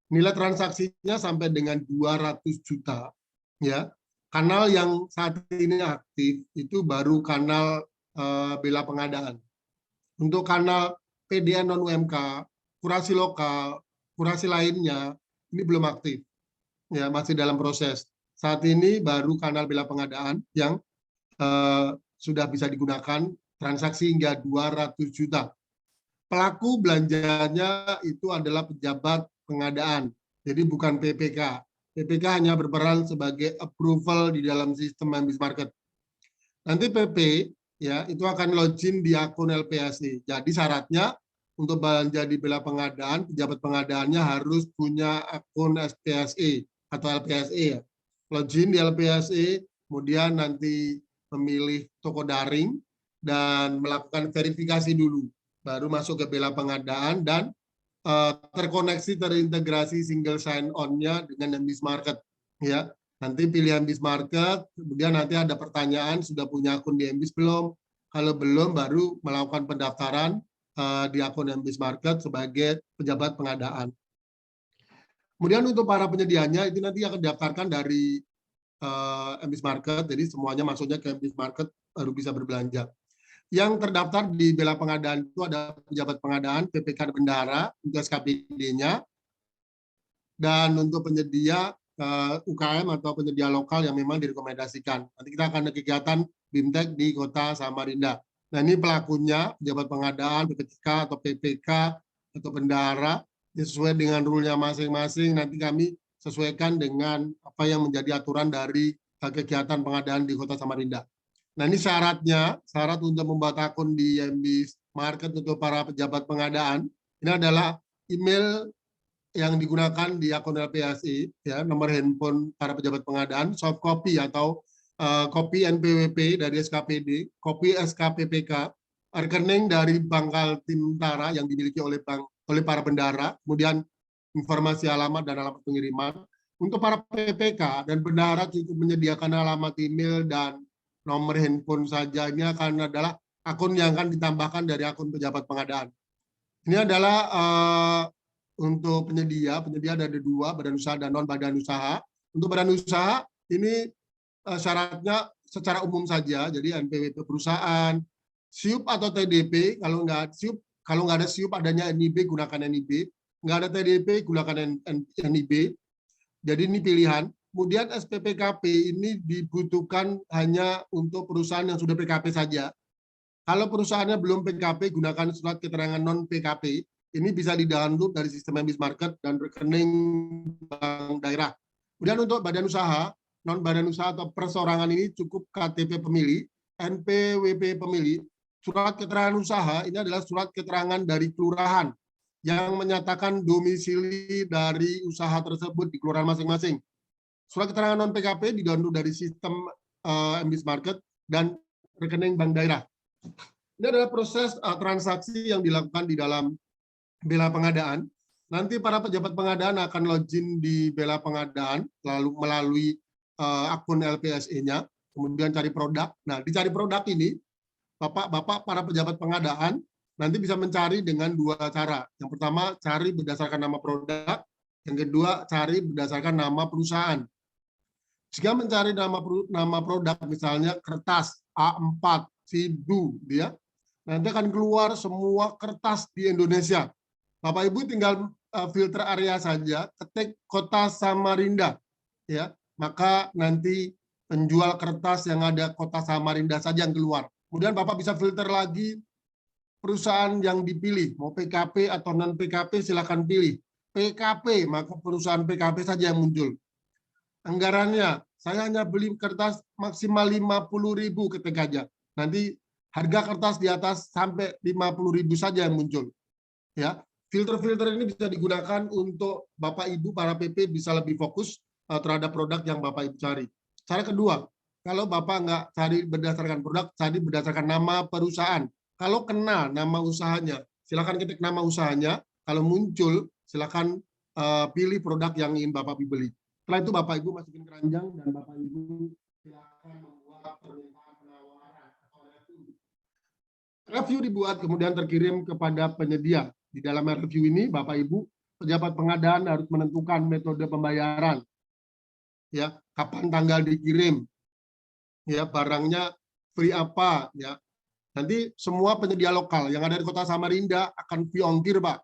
Nilai transaksinya sampai dengan 200 juta. Ya, kanal yang saat ini aktif itu baru kanal bela pengadaan. Untuk kanal PDN non UMK, kurasi lokal, kurasi lainnya ini belum aktif. Ya, masih dalam proses. Saat ini baru kanal bela pengadaan yang sudah bisa digunakan transaksi hingga 200 juta. Pelaku belanjanya itu adalah pejabat pengadaan, jadi bukan PPK. PPK hanya berperan sebagai approval di dalam sistem MBIS Market. Nanti PP ya itu akan login di akun LPSE. Jadi syaratnya untuk belanja di bela pengadaan, pejabat pengadaannya harus punya akun SPSE atau LPSE ya. Login di LPSE, kemudian nanti memilih toko daring dan melakukan verifikasi dulu. baru masuk ke bela pengadaan dan terkoneksi, terintegrasi single sign-on-nya dengan MBIS Market. Ya, nanti pilih MBIS Market, kemudian nanti ada pertanyaan, sudah punya akun di MBIS belum? Kalau belum, baru melakukan pendaftaran di akun MBIS Market sebagai pejabat pengadaan. Kemudian untuk para penyedianya, itu nanti akan didaftarkan dari MBIS Market, jadi semuanya masuknya ke MBIS Market, baru bisa berbelanja. Yang terdaftar di bela pengadaan itu ada pejabat pengadaan, PPK bendahara, untuk SKPD-nya, dan untuk penyedia UKM atau penyedia lokal yang memang direkomendasikan. Nanti kita akan ada kegiatan BIMTEK di Kota Samarinda. Nah, ini pelakunya, pejabat pengadaan, PPK atau PPK atau bendahara, sesuai dengan rule-nya masing-masing. Nanti kami sesuaikan dengan apa yang menjadi aturan dari kegiatan pengadaan di Kota Samarinda. Nah, ini syaratnya, syarat untuk membuat akun di MBIS Market untuk para pejabat pengadaan, ini adalah email yang digunakan di akun LPSI, ya, nomor handphone para pejabat pengadaan, soft copy atau kopi NPWP dari SKPD, kopi SKPPK, rekening dari Bank Kaltim-Tara yang dimiliki oleh para bendahara, kemudian informasi alamat dan alamat pengiriman. Untuk para PPK dan bendahara cukup menyediakan alamat email dan nomor handphone saja. Ini akan adalah akun yang akan ditambahkan dari akun pejabat pengadaan. Ini adalah untuk penyedia ada 2, badan usaha dan non badan usaha. Untuk badan usaha ini syaratnya secara umum saja, jadi NPWP perusahaan, SIUP atau TDP. Kalau nggak ada SIUP, adanya NIB, gunakan NIB. Nggak ada TDP, gunakan NIB. Jadi ini pilihan. Kemudian SPPKP ini dibutuhkan hanya untuk perusahaan yang sudah PKP saja. Kalau perusahaannya belum PKP, gunakan surat keterangan non-PKP. Ini bisa di-download dari sistem MBIS Market dan rekening bank daerah. Kemudian untuk badan usaha, non-badan usaha atau perseorangan ini cukup KTP pemilih, NPWP pemilih. Surat keterangan usaha ini adalah surat keterangan dari kelurahan yang menyatakan domisili dari usaha tersebut di kelurahan masing-masing. Surat keterangan non-PKP di-download dari sistem MBIS Market dan rekening bank daerah. Ini adalah proses transaksi yang dilakukan di dalam bela pengadaan. Nanti para pejabat pengadaan akan login di bela pengadaan, lalu melalui akun LPSE-nya, kemudian cari produk. Nah, di cari produk ini, Bapak para pejabat pengadaan nanti bisa mencari dengan 2 cara. Yang pertama, cari berdasarkan nama produk. Yang kedua, cari berdasarkan nama perusahaan. Jika mencari nama produk, misalnya kertas A4, Sidu, ya, nanti akan keluar semua kertas di Indonesia. Bapak Ibu tinggal filter area saja, ketik Kota Samarinda, ya, maka nanti penjual kertas yang ada Kota Samarinda saja yang keluar. Kemudian Bapak bisa filter lagi perusahaan yang dipilih, mau PKP atau non PKP silakan pilih. PKP, maka perusahaan PKP saja yang muncul. Anggarannya, saya hanya beli kertas maksimal 50.000 ketik aja. Nanti harga kertas di atas sampai 50.000 saja yang muncul. Ya, filter-filter ini bisa digunakan untuk Bapak Ibu para PP bisa lebih fokus terhadap produk yang Bapak Ibu cari. Cara kedua, kalau Bapak nggak cari berdasarkan produk, cari berdasarkan nama perusahaan. Kalau kena nama usahanya, silakan ketik nama usahanya. Kalau muncul, silakan pilih produk yang ingin Bapak Ibu beli. Setelah itu Bapak Ibu masukin keranjang dan Bapak Ibu silakan membuat permintaan penawaran atau review. Review dibuat kemudian terkirim kepada penyedia. Di dalam review ini Bapak Ibu pejabat pengadaan harus menentukan metode pembayaran. Ya, kapan tanggal dikirim. Ya, barangnya free apa, ya. Nanti semua penyedia lokal yang ada di Kota Samarinda akan free ongkir, Pak.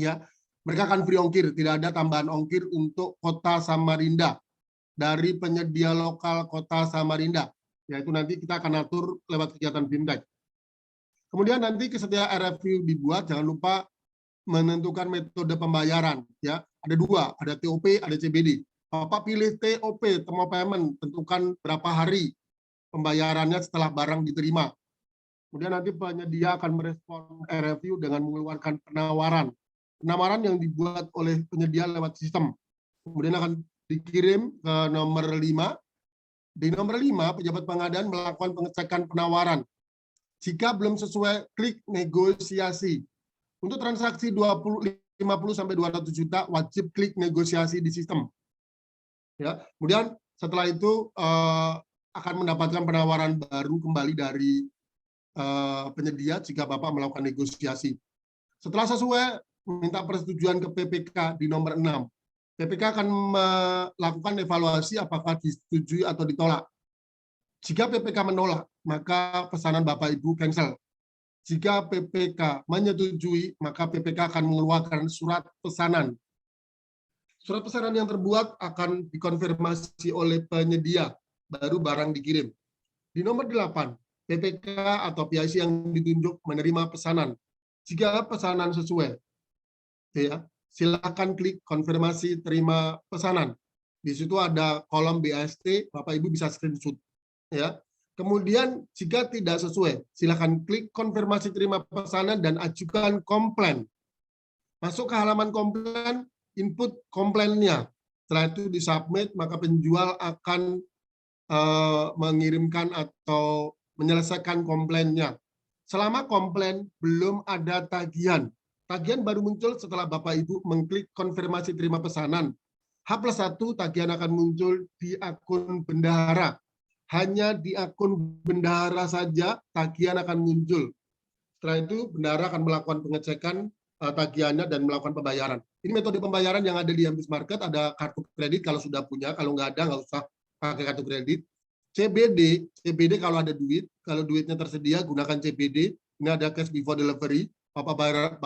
Ya, mereka akan free ongkir, tidak ada tambahan ongkir untuk Kota Samarinda dari penyedia lokal Kota Samarinda. Yaitu nanti kita akan atur lewat kegiatan BIMTEK. Kemudian nanti ketika review dibuat, jangan lupa menentukan metode pembayaran. Ya, ada 2, ada TOP, ada CBD. Bapak pilih TOP, term of payment, tentukan berapa hari pembayarannya setelah barang diterima. Kemudian nanti penyedia akan merespon review dengan mengeluarkan penawaran. Penawaran yang dibuat oleh penyedia lewat sistem. Kemudian akan dikirim ke nomor 5. Di nomor 5, pejabat pengadaan melakukan pengecekan penawaran. Jika belum sesuai, klik negosiasi. Untuk transaksi 50 sampai 200 juta wajib klik negosiasi di sistem. Ya, kemudian setelah itu akan mendapatkan penawaran baru kembali dari penyedia jika Bapak melakukan negosiasi. Setelah sesuai, minta persetujuan ke PPK di nomor 6. PPK akan melakukan evaluasi apakah disetujui atau ditolak. Jika PPK menolak, maka pesanan Bapak Ibu cancel. Jika PPK menyetujui, maka PPK akan mengeluarkan surat pesanan. Surat pesanan yang terbuat akan dikonfirmasi oleh penyedia, baru barang dikirim. Di nomor 8, PPK atau PIC yang ditunjuk menerima pesanan. Jika pesanan sesuai, ya, silakan klik konfirmasi terima pesanan. Di situ ada kolom BAST, Bapak Ibu bisa screenshot. Ya. Kemudian jika tidak sesuai, silakan klik konfirmasi terima pesanan dan ajukan komplain. Masuk ke halaman komplain, input komplainnya. Setelah itu disubmit, maka penjual akan mengirimkan atau menyelesaikan komplainnya. Selama komplain belum ada tagihan. Tagihan baru muncul setelah Bapak Ibu mengklik konfirmasi terima pesanan. H+1 tagihan akan muncul di akun bendahara. Hanya di akun bendahara saja tagihan akan muncul. Setelah itu bendahara akan melakukan pengecekan tagihannya dan melakukan pembayaran. Ini metode pembayaran yang ada di Ambis Market, ada kartu kredit kalau sudah punya, kalau nggak ada nggak usah pakai kartu kredit. CBD kalau ada duit, kalau duitnya tersedia gunakan CBD. Ini ada cash before delivery, Bapak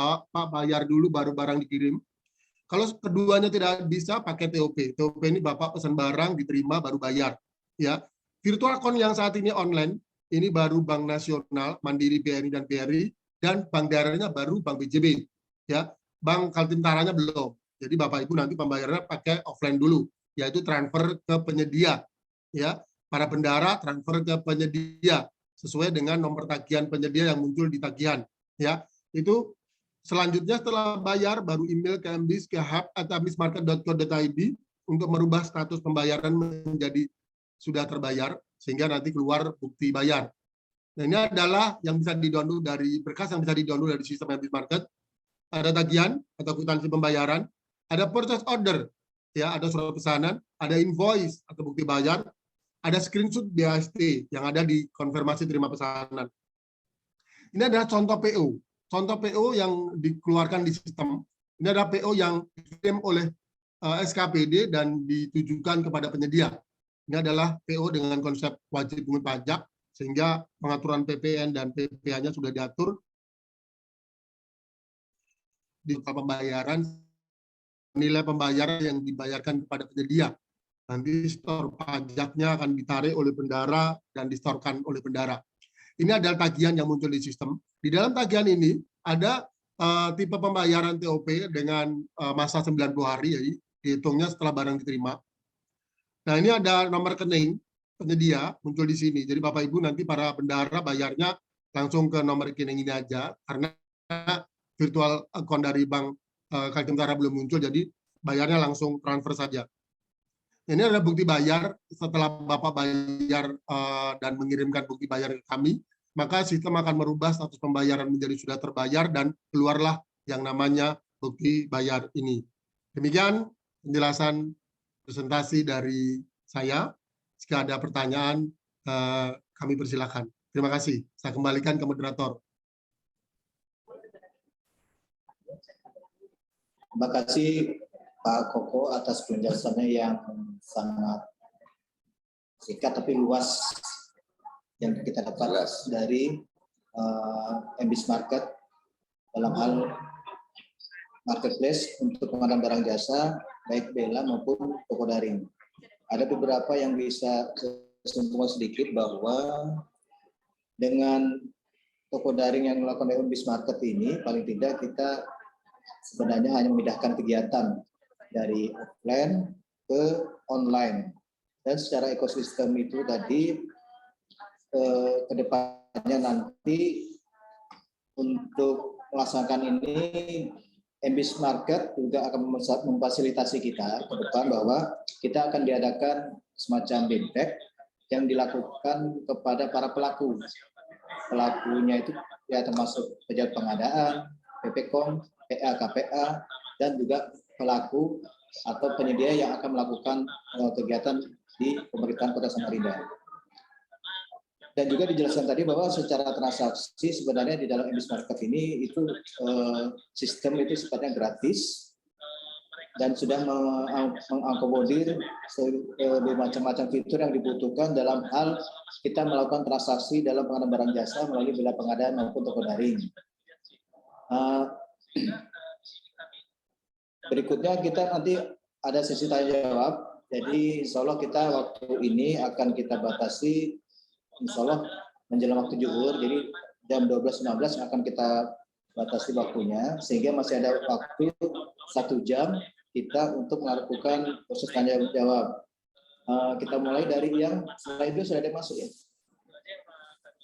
bayar dulu baru barang dikirim. Kalau keduanya tidak bisa pakai TOP. TOP ini Bapak pesan barang diterima baru bayar. Ya. Virtual account yang saat ini online, ini baru Bank Nasional, Mandiri, BRI, dan BRI, dan bank daerahnya baru Bank BJB. Ya, Bank Kaltimtaranya belum. Jadi Bapak Ibu nanti pembayarannya pakai offline dulu, yaitu transfer ke penyedia. Ya, para bendahara transfer ke penyedia sesuai dengan nomor tagihan penyedia yang muncul di tagihan. Ya, itu selanjutnya setelah bayar baru email ke Ambis ke hub@ambismarket.co.id untuk merubah status pembayaran menjadi sudah terbayar, sehingga nanti keluar bukti bayar. Nah, ini adalah yang bisa di-download dari berkas yang bisa di-download dari sistem Ambis Market. Ada tagihan atau kwitansi pembayaran, ada purchase order, ya, ada surat pesanan, ada invoice atau bukti bayar, ada screenshot BAST yang ada di konfirmasi terima pesanan. Ini adalah contoh PO. Contoh PO yang dikeluarkan di sistem. Ini adalah PO yang dikirim oleh SKPD dan ditujukan kepada penyedia. Ini adalah PO dengan konsep wajib pungut pajak, sehingga pengaturan PPN dan PPh-nya sudah diatur. Di pembayaran, nilai pembayaran yang dibayarkan kepada penyedia. Nanti store pajaknya akan ditarik oleh bendahara dan distorkan oleh bendahara. Ini adalah tagihan yang muncul di sistem. Di dalam tagihan ini ada tipe pembayaran TOP dengan masa 90 hari, jadi dihitungnya setelah barang diterima. Nah, ini ada nomor rekening penyedia muncul di sini. Jadi Bapak Ibu nanti para bendahara bayarnya langsung ke nomor rekening ini aja, karena virtual account dari Bank Kaltimtara belum muncul, jadi bayarnya langsung transfer saja. Ini adalah bukti bayar. Setelah Bapak bayar dan mengirimkan bukti bayar ke kami, maka sistem akan merubah status pembayaran menjadi sudah terbayar dan keluarlah yang namanya bukti bayar ini. Demikian penjelasan presentasi dari saya. Jika ada pertanyaan, kami persilakan. Terima kasih. Saya kembalikan ke moderator. Terima kasih Pak Koko atas penjelasannya yang sangat singkat tapi luas yang kita dapat dari Ambis Market dalam hal marketplace untuk pengadaan barang jasa baik BELA maupun toko daring. Ada beberapa yang bisa saya sedikit bahwa dengan toko daring yang melakukan Ambis Market ini paling tidak kita sebenarnya hanya memindahkan kegiatan dari offline ke online, dan secara ekosistem itu tadi ke depannya nanti untuk melaksanakan ini Ambis Market juga akan memfasilitasi kita ke depan bahwa kita akan diadakan semacam bintech yang dilakukan kepada para pelaku pelakunya itu ya termasuk pejabat pengadaan, PPKOM, PA, KPA, dan juga pelaku atau penyedia yang akan melakukan kegiatan di pemerintahan Kota Samarinda. Dan juga dijelaskan tadi bahwa secara transaksi sebenarnya di dalam MBIS Market ini itu sistem itu sifatnya gratis dan sudah mengakomodir bermacam-macam fitur yang dibutuhkan dalam hal kita melakukan transaksi dalam pengadaan barang jasa melalui bila pengadaan maupun toko daring. Berikutnya kita nanti ada sesi tanya jawab. Jadi insya Allah kita waktu ini akan kita batasi insya Allah menjelang waktu zuhur, jadi jam 12.15 akan kita batasi waktunya, sehingga masih ada waktu 1 jam kita untuk melakukan proses tanya jawab. Kita mulai dari yang slide itu sudah ada masuk ya?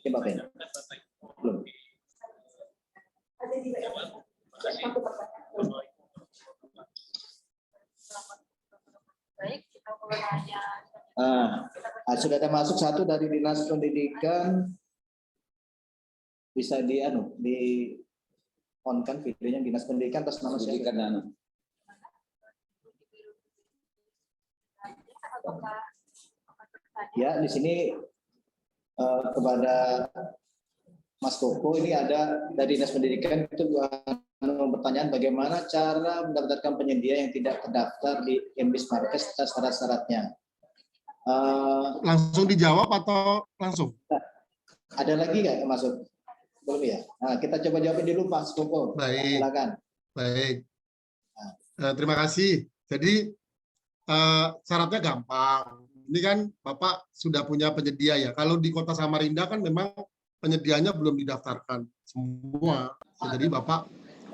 Oke, Mbak Ben. Belum. Baik, kita mulai tanya. Sudah ada masuk satu dari Dinas Pendidikan, bisa di on kan videonya Dinas Pendidikan atas nama siapa? Ya, di sini kepada Mas Koko ini ada dari Dinas Pendidikan itu pertanyaan bagaimana cara mendaftarkan penyedia yang tidak terdaftar di MBIS Market serta syarat-syaratnya. Langsung dijawab atau langsung? Ada lagi nggak yang masuk? Belum ya? Nah, kita coba jawabin dulu Pak Koko. Baik. Silakan. Baik. Terima kasih. Jadi syaratnya gampang. Ini kan Bapak sudah punya penyedia ya. Kalau di Kota Samarinda kan memang penyediaannya belum didaftarkan semua. Jadi Bapak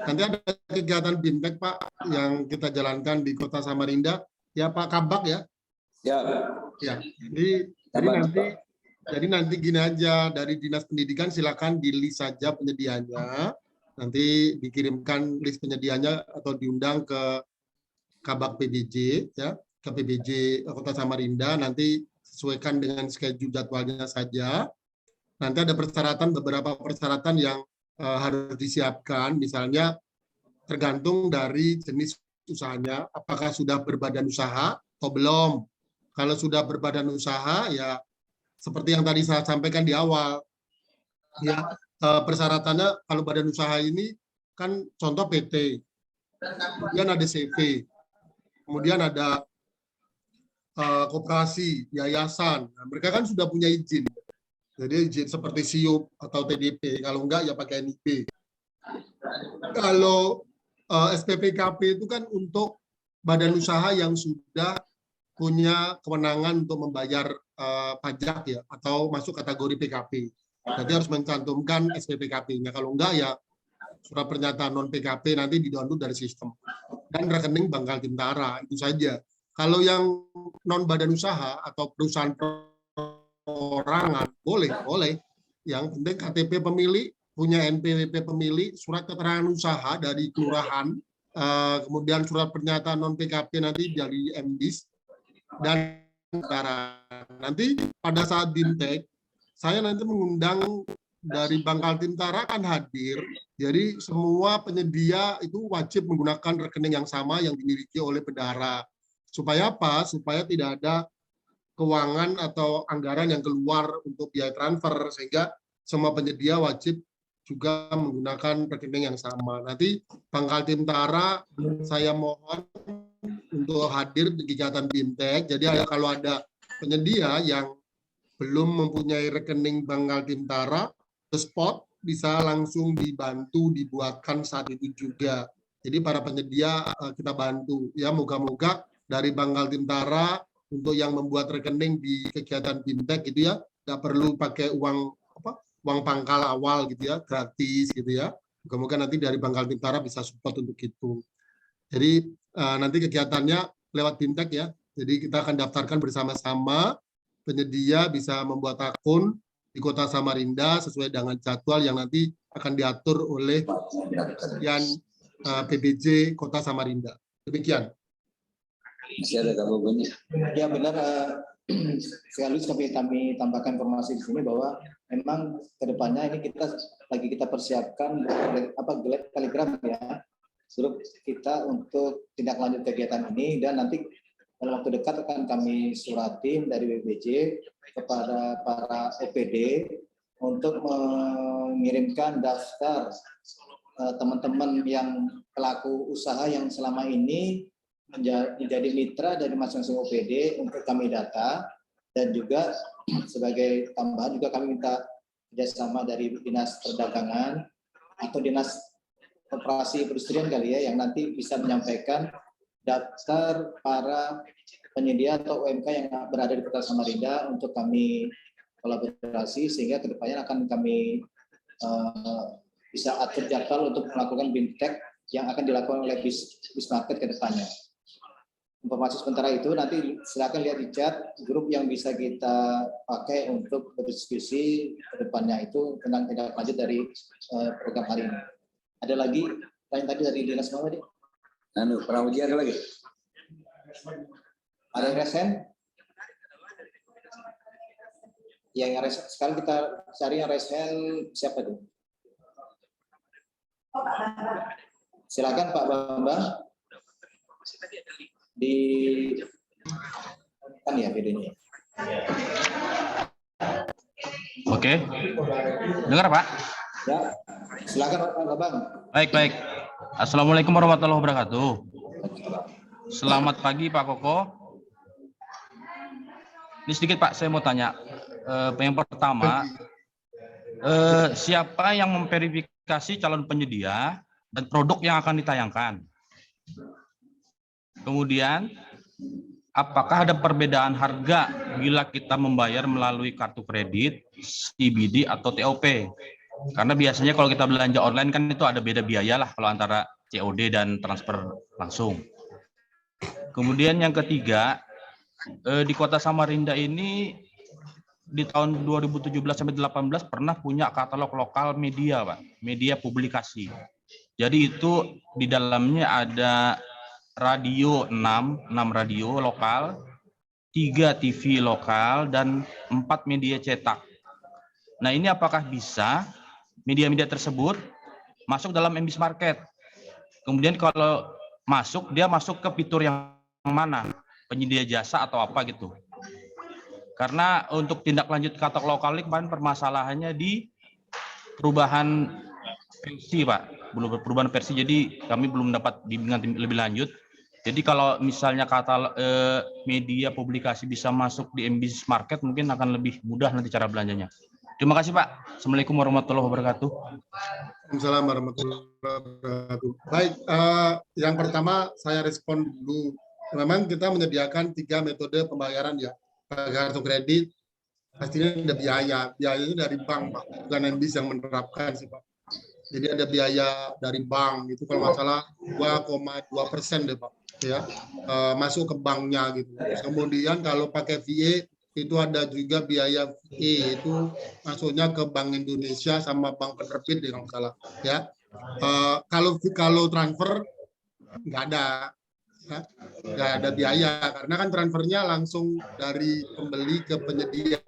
nanti ada kegiatan BIMTEK Pak yang kita jalankan di Kota Samarinda. Ya Pak Kabak ya. Ya. Ya. Jadi nanti gini aja, dari Dinas Pendidikan silakan di list saja penyediaannya. Nanti dikirimkan list penyediaannya atau diundang ke Kabak PBJ ya, ke PBJ Kota Samarinda, nanti sesuaikan dengan schedule jadwalnya saja. Nanti ada persyaratan, beberapa persyaratan yang harus disiapkan, misalnya tergantung dari jenis usahanya, apakah sudah berbadan usaha atau belum. Kalau sudah berbadan usaha, ya seperti yang tadi saya sampaikan di awal, ya persyaratannya kalau badan usaha ini kan contoh PT, kemudian ada CV, kemudian ada koperasi, yayasan. Nah, mereka kan sudah punya izin. Jadi izin seperti SIUP atau TDP, kalau enggak ya pakai NIP. Kalau SPPKP itu kan untuk badan usaha yang sudah punya kewenangan untuk membayar pajak ya, atau masuk kategori PKP. Jadi harus mencantumkan SPPKP-nya. Kalau enggak ya surat pernyataan non PKP nanti di-download dari sistem. Dan rekening Bangkal Timtara, itu saja. Kalau yang non badan usaha atau perusahaan perorangan boleh. Yang penting KTP pemilik, punya NPWP pemilik, surat keterangan usaha dari kelurahan, kemudian surat pernyataan non PKP nanti dari MDIS, dan nanti pada saat BIMTEK saya nanti mengundang dari Bangkal Timtara akan hadir. Jadi semua penyedia itu wajib menggunakan rekening yang sama yang dimiliki oleh Pedara. Supaya apa? Supaya tidak ada keuangan atau anggaran yang keluar untuk biaya transfer, sehingga semua penyedia wajib juga menggunakan rekening yang sama. Nanti Bangkal Timtara saya mohon untuk hadir di kegiatan BIMTEK. Jadi kalau ada penyedia yang belum mempunyai rekening Bangkal Timtara, the spot bisa langsung dibantu dibuatkan saat itu juga. Jadi para penyedia kita bantu. Ya, moga-moga dari Bangkal Timtara untuk yang membuat rekening di kegiatan BIMTEK gitu ya, nggak perlu pakai uang pangkal awal gitu ya, gratis gitu ya. Moga-moga nanti dari Bangkal Timtara bisa support untuk itu. Jadi nanti kegiatannya lewat BIMTEK ya. Jadi kita akan daftarkan bersama-sama, penyedia bisa membuat akun di Kota Samarinda sesuai dengan jadwal yang nanti akan diatur oleh PBJ Kota Samarinda. Demikian. Ya benar, sekaligus kami tambahkan informasi di sini bahwa memang kedepannya ini kita persiapkan Gelab Kaligram ya, grup kita untuk tindak lanjut kegiatan ini, dan nanti dalam waktu dekat akan kami suratin dari BPJ kepada para OPD untuk mengirimkan daftar teman-teman yang pelaku usaha yang selama ini menjadi mitra dari masing-masing OPD untuk kami data, dan juga sebagai tambahan juga kami minta kerjasama dari Dinas Perdagangan atau Dinas Koperasi Perindustrian kali ya, yang nanti bisa menyampaikan daftar para penyedia atau UMK yang berada di Kota Samarinda untuk kami kolaborasi, sehingga kedepannya akan kami bisa atur jadwal untuk melakukan BIMTEK yang akan dilakukan oleh Bismarket ke depannya. Informasi sementara itu nanti silakan lihat di chat grup yang bisa kita pakai untuk berdiskusi ke depannya itu tentang tindak lanjut dari program hari ini. Ada lagi tadi dari Dinas Mawadi? Pramuji ada lagi? Ada yang resen? Yang resen, sekarang kita cari yang resen siapa tuh? Silakan Pak Bambang. Di kan ya videonya. Oke. Dengar Pak? Ya. Silakan Pak Bambang. Baik. Assalamualaikum warahmatullahi wabarakatuh. Selamat pagi Pak Koko. Ini sedikit Pak, saya mau tanya. Yang pertama, siapa yang memverifikasi calon penyedia dan produk yang akan ditayangkan? Kemudian, apakah ada perbedaan harga bila kita membayar melalui kartu kredit, CBD atau TOP? Karena biasanya kalau kita belanja online kan itu ada beda biaya lah kalau antara COD dan transfer langsung. Kemudian yang ketiga, di Kota Samarinda ini di tahun 2017 sampai 2018 pernah punya katalog lokal media, Pak, media publikasi. Jadi itu di dalamnya ada radio 6 radio lokal, 3 TV lokal, dan 4 media cetak. Nah ini apakah bisa media-media tersebut masuk dalam MBIS Market? Kemudian kalau masuk, dia masuk ke fitur yang mana? Penyedia jasa atau apa gitu? Karena untuk tindak lanjut katalog lokal ini kemarin permasalahannya di perubahan versi, Pak. Belum perubahan versi, jadi kami belum dapat bimbingan lebih lanjut. Jadi kalau misalnya katalog media publikasi bisa masuk di MBIS Market, mungkin akan lebih mudah nanti cara belanjanya. Terima kasih Pak. Assalamualaikum warahmatullahi wabarakatuh. Waalaikumsalam warahmatullahi wabarakatuh. Baik, yang pertama saya respon dulu. Memang kita menyediakan 3 metode pembayaran ya. Kartu kredit, pastinya ada biaya. Biayanya dari bank, Pak. Bukan MBIS yang menerapkan sih, Pak. Jadi ada biaya dari bank, itu kalau nggak salah 2,2% deh, Pak. Ya, masuk ke banknya gitu. Kemudian kalau pakai VA, itu ada juga biaya VA, itu masuknya ke Bank Indonesia sama bank penerbit deh kalau nggak salah. Ya, kalau transfer nggak ada. Nggak ada biaya karena kan transfernya langsung dari pembeli ke penyedia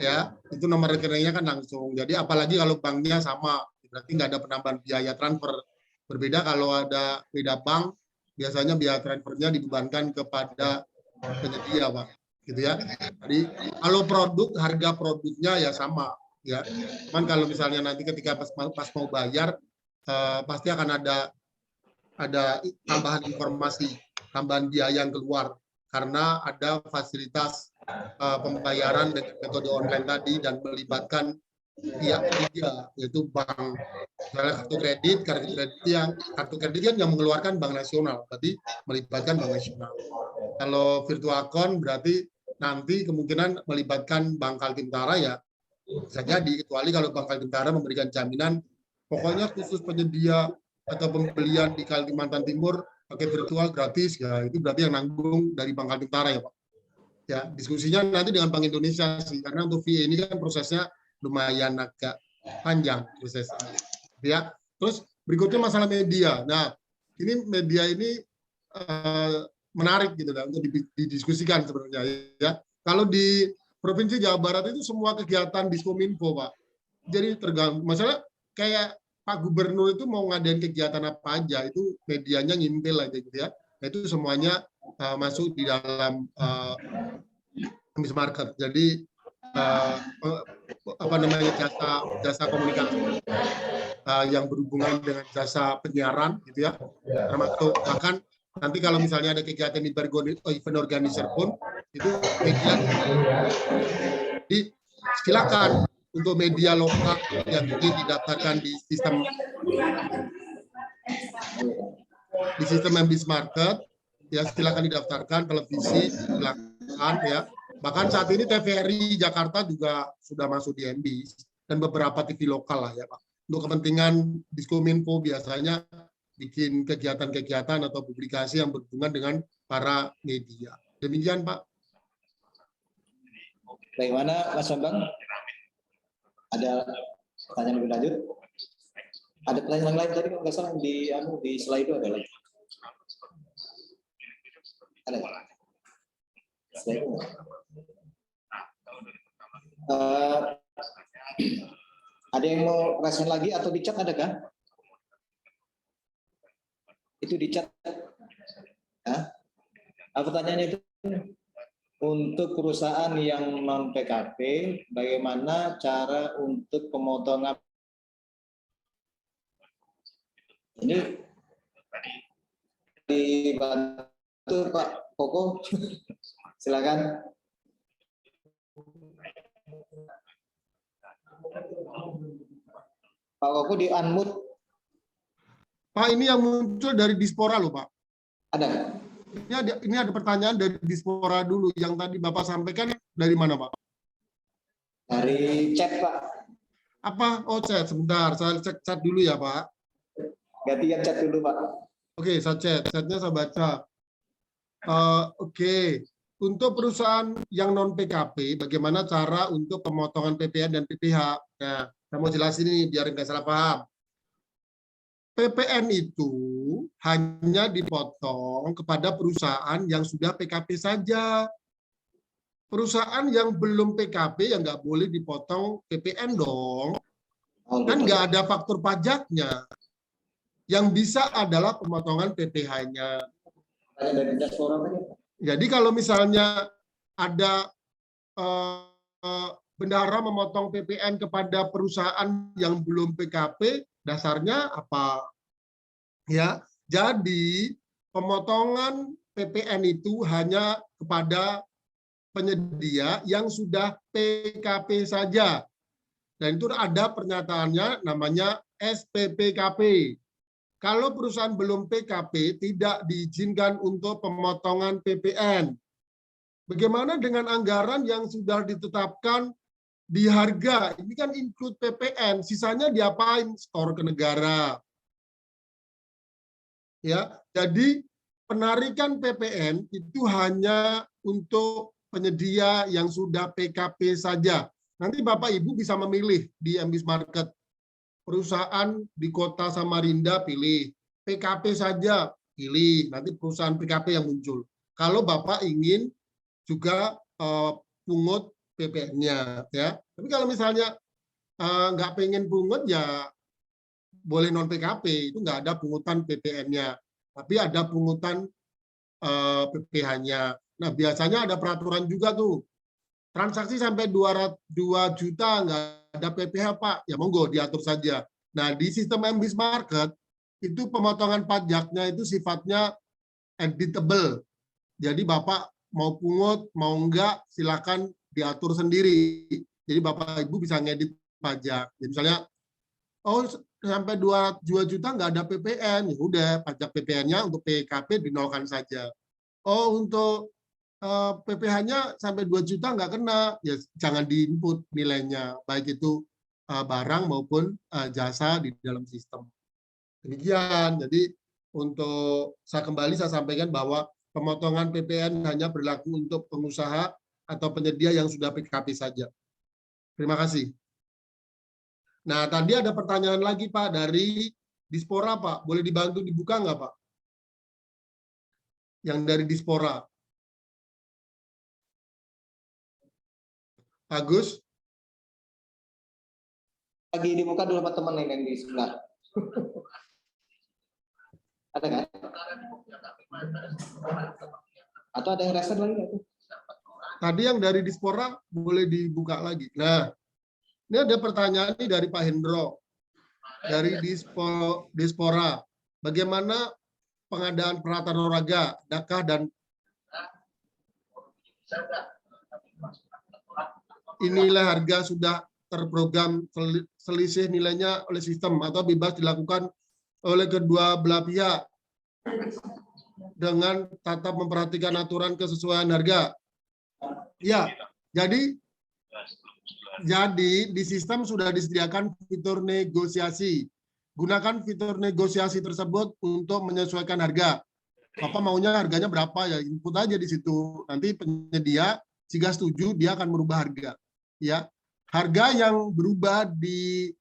ya, itu nomor rekeningnya kan langsung. Jadi apalagi kalau banknya sama, berarti nggak ada penambahan biaya transfer. Berbeda kalau ada beda bank, biasanya biaya transfernya dibebankan kepada penyedia, Pak, gitu ya. Jadi kalau produk, harga produknya ya sama ya, cuman kalau misalnya nanti ketika pas mau bayar pasti akan ada tambahan informasi, tambahan biaya yang keluar karena ada fasilitas pembayaran dengan metode online tadi dan melibatkan pihak ketiga yaitu bank. Misalnya kartu kredit kan yang mengeluarkan Bank Nasional, berarti melibatkan Bank Nasional. Kalau virtual account berarti nanti kemungkinan melibatkan Bank Kaltentara ya, bisa jadi, kecuali kalau Bank Kaltentara memberikan jaminan pokoknya khusus penyedia atau pembelian di Kalimantan Timur pakai virtual gratis ya, itu berarti yang nanggung dari Bank Kaltentara ya Pak. Ya, diskusinya nanti dengan Bank Indonesia sih, karena untuk VA ini kan prosesnya lumayan agak panjang prosesnya. Ya, terus berikutnya masalah media. Nah, ini media ini menarik gitu kan untuk didiskusikan sebenarnya ya. Kalau di Provinsi Jawa Barat itu semua kegiatan Diskominfo, Pak. Jadi tergantung. Masalah kayak Pak Gubernur itu mau ngadain kegiatan apa aja, itu medianya ngintil aja gitu ya. Nah, itu semuanya masuk di dalam Ambis Market. Jadi apa namanya jasa komunikasi yang berhubungan dengan jasa penyiaran gitu ya. Termasuk bahkan nanti kalau misalnya ada kegiatan event organizer pun itu media. Jadi silakan untuk media lokal yang ingin didaftarkan di sistem Ambis Market, ya silakan didaftarkan. Televisi silakan ya. Bahkan saat ini TVRI Jakarta juga sudah masuk di Ambis dan beberapa TV lokal lah ya Pak. Untuk kepentingan Diskominfo biasanya bikin kegiatan-kegiatan atau publikasi yang berhubungan dengan para media. Demikian Pak. Bagaimana Mas Bambang? Ada pertanyaan lebih lanjut? Ada pertanyaan lain tadi kalau nggak salah di slide itu ada lagi. Ada. Slide itu. Ada yang mau rasain lagi atau di chat ada kan? Itu di chat. Ya. Pertanyaannya itu untuk perusahaan yang non PKP, bagaimana cara untuk pemotongan? Ini dibantu Pak Koko, silakan. Pak Koko di unmute. Pak, ini yang muncul dari Dispora loh Pak. Ada. Ini ada pertanyaan dari Dispora dulu. Yang tadi Bapak sampaikan dari mana Pak? Dari chat Pak. Apa? Oh chat, sebentar. Saya cek chat dulu ya Pak. Gantian chat dulu Pak. Oke, saya chat. Chatnya saya baca. Oke. Untuk perusahaan yang non PKP, bagaimana cara untuk pemotongan PPN dan PPH? Nah, saya mau jelasin ini biar nggak salah paham. PPN itu hanya dipotong kepada perusahaan yang sudah PKP saja. Perusahaan yang belum PKP yang nggak boleh dipotong PPN dong. Kan nggak ada faktur pajaknya. Yang bisa adalah pemotongan PPH-nya. Jadi kalau misalnya ada bendahara memotong PPN kepada perusahaan yang belum PKP, dasarnya apa? Ya, jadi pemotongan PPN itu hanya kepada penyedia yang sudah PKP saja. Dan itu ada pernyataannya namanya SPPKP. Kalau perusahaan belum PKP tidak diizinkan untuk pemotongan PPN. Bagaimana dengan anggaran yang sudah ditetapkan di harga? Ini kan include PPN, sisanya diapain? Store ke negara. Ya, jadi penarikan PPN itu hanya untuk penyedia yang sudah PKP saja. Nanti Bapak Ibu bisa memilih di Ambis Market. Perusahaan di kota Samarinda pilih, PKP saja pilih, nanti perusahaan PKP yang muncul. Kalau Bapak ingin juga pungut PPN-nya, ya. Tapi kalau misalnya nggak pengen pungut ya boleh non PKP, itu nggak ada pungutan PPN-nya, tapi ada pungutan PPH-nya. Nah biasanya ada peraturan juga tuh, transaksi sampai 2 juta nggak ada PPH Pak, ya monggo diatur saja. Nah di sistem Ambis Market itu pemotongan pajaknya itu sifatnya editable. Jadi Bapak mau pungut, mau enggak, silakan diatur sendiri. Jadi Bapak Ibu bisa ngedit pajak. Jadi misalnya, oh sampai 2 juta nggak ada PPN, ya udah pajak PPN-nya untuk PKP dinolkan saja. Oh untuk PPH-nya sampai 2 juta nggak kena, ya jangan di-input nilainya, baik itu barang maupun jasa di dalam sistem. Demikian, jadi untuk saya sampaikan bahwa pemotongan PPN hanya berlaku untuk pengusaha atau penyedia yang sudah PKP saja. Terima kasih. Nah, tadi ada pertanyaan lagi Pak dari Dispora Pak, boleh dibantu dibuka nggak Pak? Yang dari Dispora. Agus, Lagi dibuka dulu sama teman yang di sebelah. Ada nggak? Atau ada yang resen lagi nggak? tadi yang dari Dispora boleh dibuka lagi. Nah, ini ada pertanyaan nih dari Pak Hendro. Dari Dispora. Bagaimana pengadaan peralatan olahraga, adakah dan inilah harga sudah terprogram selisih nilainya oleh sistem atau bebas dilakukan oleh kedua belah pihak dengan tetap memperhatikan aturan kesesuaian harga. Ya, jadi di sistem sudah disediakan fitur negosiasi. Gunakan fitur negosiasi tersebut untuk menyesuaikan harga. Bapak maunya harganya berapa ya? Input aja di situ. Nanti penyedia jika setuju dia akan merubah harga. Ya, harga yang berubah di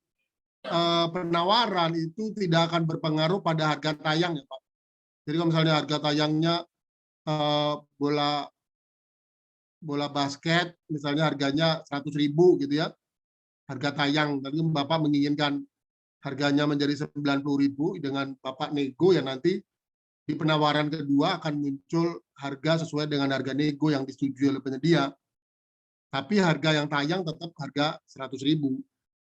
penawaran itu tidak akan berpengaruh pada harga tayang ya Pak. Jadi kalau misalnya harga tayangnya bola basket misalnya harganya 100.000 gitu ya. Harga tayang, tapi Bapak menginginkan harganya menjadi 90.000 dengan Bapak nego ya nanti di penawaran kedua akan muncul harga sesuai dengan harga nego yang disetujui oleh penyedia. Tapi harga yang tayang tetap harga 100.000.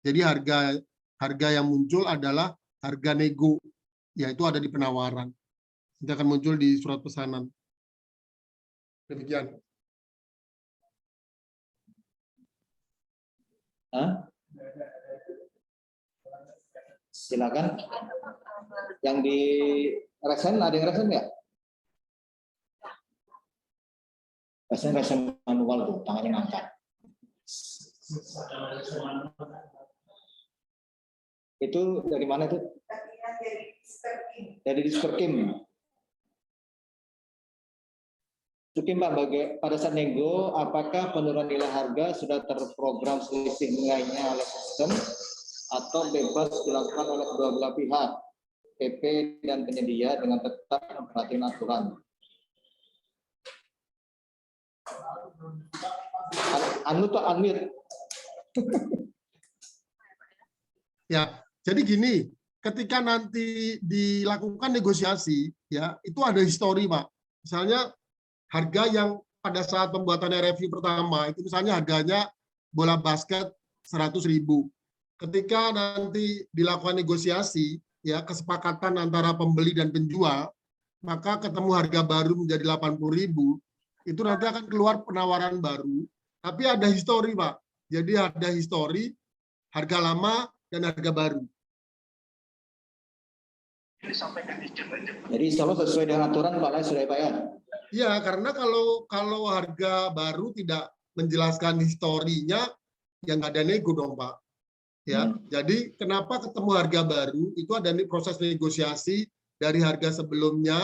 Jadi harga yang muncul adalah harga nego, yaitu ada di penawaran. Nanti akan muncul di surat pesanan. Demikian. Silakan. Yang di resen, ada yang resen nggak? Resen manual tuh, tangannya ngangkat. Itu dari mana tuh? Dari Disperkim. Sukim Pak, pada saat nego, apakah penurunan nilai harga sudah terprogram selisih nilainya oleh sistem atau bebas dilakukan oleh kedua belah pihak, PP dan penyedia dengan tetap memperhatikan aturan? Unmute. Ya, jadi gini, ketika nanti dilakukan negosiasi, ya itu ada histori Pak. Misalnya harga yang pada saat pembuatan review pertama itu misalnya harganya bola basket 100.000. Ketika nanti dilakukan negosiasi, ya kesepakatan antara pembeli dan penjual, maka ketemu harga baru menjadi 80.000, itu nanti akan keluar penawaran baru. Tapi ada histori Pak. Jadi ada histori harga lama dan harga baru. Jadi selalu sesuai dengan aturan Pak, sudah Pak ya? Ya, karena kalau harga baru tidak menjelaskan historinya, ya nggak ada nego dong Pak. Ya, jadi kenapa ketemu harga baru itu ada proses negosiasi dari harga sebelumnya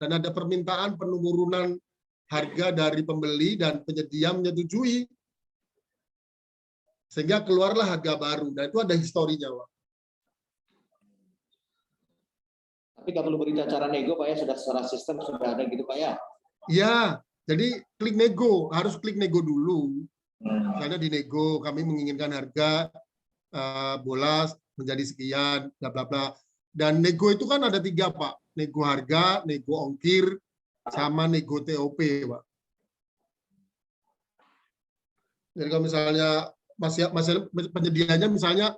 dan ada permintaan penurunan harga dari pembeli dan penyedia menyetujui sehingga keluarlah harga baru. Dan itu ada historinya Pak. Tapi nggak perlu berita cara nego Pak ya, sudah secara sistem sudah ada gitu Pak ya? Ya, jadi klik nego, harus klik nego dulu. Misalnya di nego kami menginginkan harga bola menjadi sekian, bla bla bla. Dan nego itu kan ada 3 Pak, nego harga, nego ongkir, sama nego TOP Pak. Jadi kalau misalnya masih penyedianya misalnya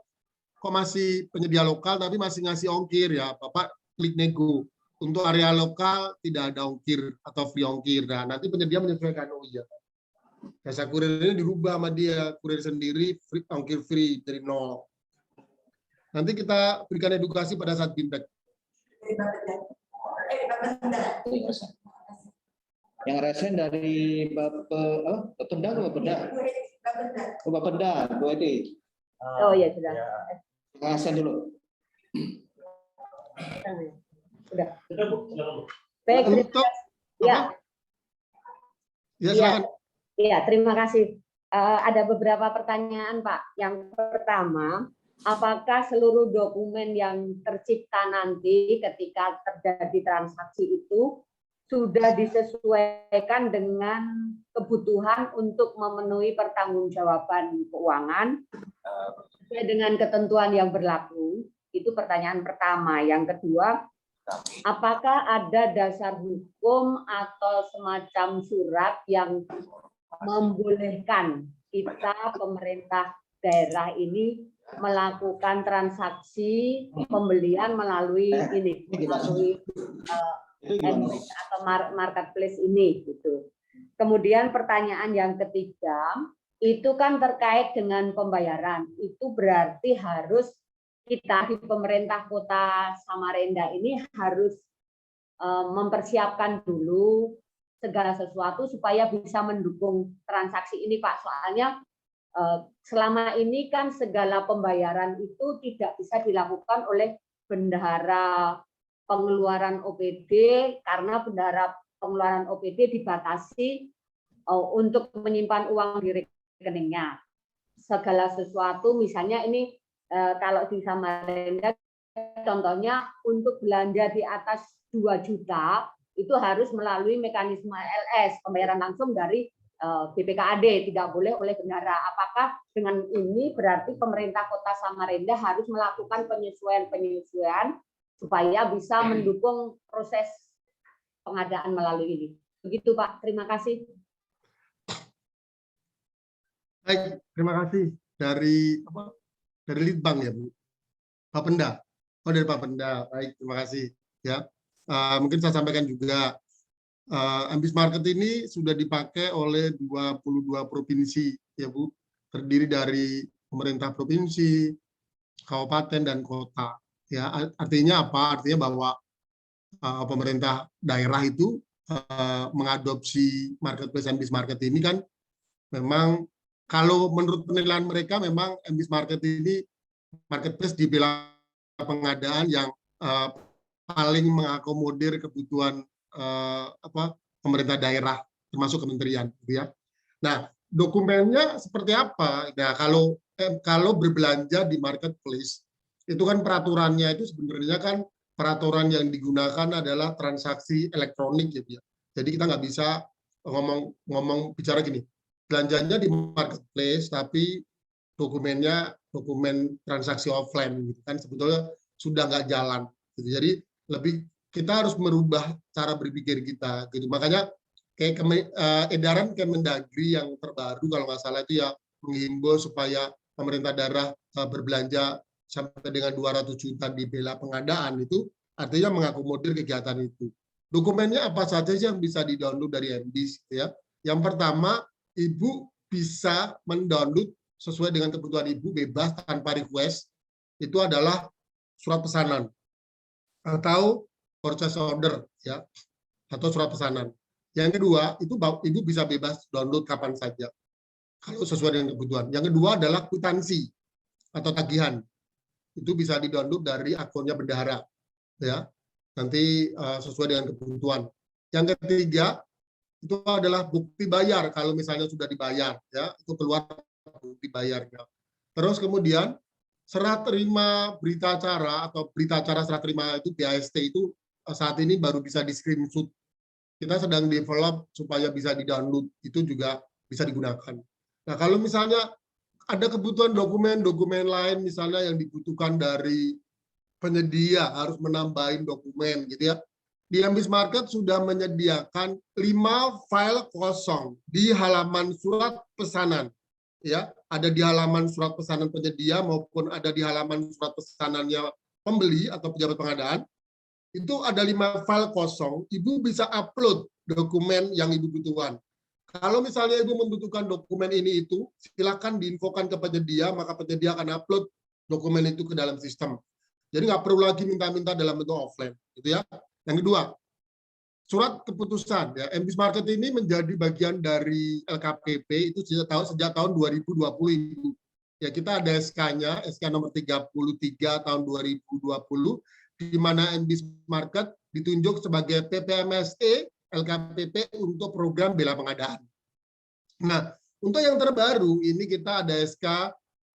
kok masih penyedia lokal tapi masih ngasih ongkir ya, Bapak klik nego. Untuk area lokal tidak ada ongkir atau free ongkir. Nah, nanti penyedia menyesuaikan, oh iya. Jasa kurir ini dirubah sama dia, kurir sendiri free, ongkir free dari 0. Nanti kita berikan edukasi pada saat feedback. Yang resen dari Bapenda atau Bapenda? Oh, Bapenda, Bu Edi. Oh iya sudah. Resen dulu. Sudah. Baik, Untuk ya. Ya, silakan. Iya, terima kasih. Ada beberapa pertanyaan, Pak. Yang pertama, apakah seluruh dokumen yang tercipta nanti ketika terjadi transaksi itu sudah disesuaikan dengan kebutuhan untuk memenuhi pertanggungjawaban keuangan sesuai dengan ketentuan yang berlaku? Itu pertanyaan pertama. Yang kedua, apakah ada dasar hukum atau semacam surat yang membolehkan kita pemerintah daerah ini melakukan transaksi pembelian melalui ini, melalui MBS atau marketplace ini gitu. Kemudian pertanyaan yang ketiga, itu kan terkait dengan pembayaran. Itu berarti harus kita di pemerintah Kota Samarinda ini harus mempersiapkan dulu segala sesuatu supaya bisa mendukung transaksi ini, Pak. Soalnya selama ini kan segala pembayaran itu tidak bisa dilakukan oleh bendahara pengeluaran OPD karena bendahara pengeluaran OPD dibatasi untuk menyimpan uang di rekeningnya. Segala sesuatu, misalnya ini kalau di Samarinda contohnya untuk belanja di atas 2 juta itu harus melalui mekanisme LS, pembayaran langsung dari BPKAD, tidak boleh oleh bendahara. Apakah dengan ini berarti pemerintah Kota Samarinda harus melakukan penyesuaian supaya bisa mendukung proses pengadaan melalui ini? Begitu, Pak. Terima kasih. Baik, terima kasih dari Litbang ya, Bu. Bapenda. Oh, dari Bapenda. Baik, terima kasih. Ya, mungkin saya sampaikan juga. Ambis Market ini sudah dipakai oleh 22 provinsi, ya Bu, terdiri dari pemerintah provinsi, kabupaten dan kota. Ya, artinya apa? Artinya bahwa pemerintah daerah itu mengadopsi marketplace Ambis Market ini kan memang kalau menurut penilaian mereka memang Ambis Market ini marketplace di bidang pengadaan yang paling mengakomodir kebutuhan pemerintah daerah termasuk kementerian, gitu ya. Nah, dokumennya seperti apa? Nah, kalau berbelanja di marketplace itu kan peraturannya itu sebenarnya kan peraturan yang digunakan adalah transaksi elektronik, gitu ya. Jadi kita nggak bisa ngomong bicara gini, belanjanya di marketplace tapi dokumennya dokumen transaksi offline, gitu kan sebetulnya sudah nggak jalan. Gitu. Jadi lebih kita harus merubah cara berpikir kita, gitu. Makanya kayak edaran Kemendagri yang terbaru kalau nggak salah itu ya menghimbau supaya pemerintah daerah berbelanja sampai dengan 200 juta di bela pengadaan, itu artinya mengakomodir kegiatan itu. Dokumennya apa saja sih yang bisa di-download dari MBIS, ya? Yang pertama, Ibu bisa mendownload sesuai dengan kebutuhan Ibu bebas tanpa request, itu adalah surat pesanan atau purchase order, ya, atau surat pesanan. Yang kedua, itu Ibu bisa bebas download kapan saja kalau sesuai dengan kebutuhan. Yang kedua adalah kwitansi atau tagihan. Itu bisa di-download dari akunnya bendahara, ya. Nanti sesuai dengan kebutuhan. Yang ketiga, itu adalah bukti bayar kalau misalnya sudah dibayar, ya. Itu keluar bukti bayarnya. Terus kemudian serah terima berita acara atau berita acara serah terima itu BAST itu saat ini baru bisa di screenshot. Kita sedang develop supaya bisa di-download, itu juga bisa digunakan. Nah, kalau misalnya ada kebutuhan dokumen lain misalnya yang dibutuhkan dari penyedia harus menambahin dokumen, gitu ya. Di Ambis Market sudah menyediakan 5 file kosong di halaman surat pesanan, ya. Ada di halaman surat pesanan penyedia maupun ada di halaman surat pesanannya pembeli atau pejabat pengadaan. Itu ada 5 file kosong, Ibu bisa upload dokumen yang Ibu butuhkan. Kalau misalnya Ibu membutuhkan dokumen ini itu, silakan diinfokan ke penyedia, maka penyedia akan upload dokumen itu ke dalam sistem. Jadi nggak perlu lagi minta-minta dalam bentuk offline, gitu ya. Yang kedua, surat keputusan. Ya, Ambis Market ini menjadi bagian dari LKPP itu sejak tahun 2020, Ibu. Ya, kita ada SK-nya, SK nomor 33 tahun 2020, di mana Ambis Market ditunjuk sebagai PPMSE LKPP untuk program bela pengadaan. Nah, untuk yang terbaru ini kita ada SK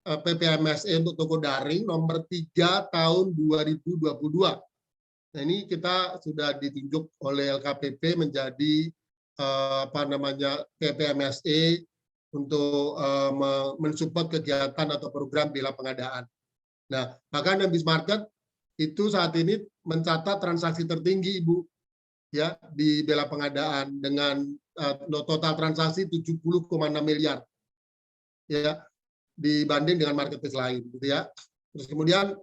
PPMSE untuk toko daring nomor 3 tahun 2022. Nah, ini kita sudah ditunjuk oleh LKPP menjadi PPMSE untuk mensupport kegiatan atau program bela pengadaan. Nah, bahkan Habis Market itu saat ini mencatat transaksi tertinggi, Ibu, ya, di bela pengadaan dengan total transaksi 70,6 miliar, ya, dibanding dengan marketplace lain, gitu ya. Terus kemudian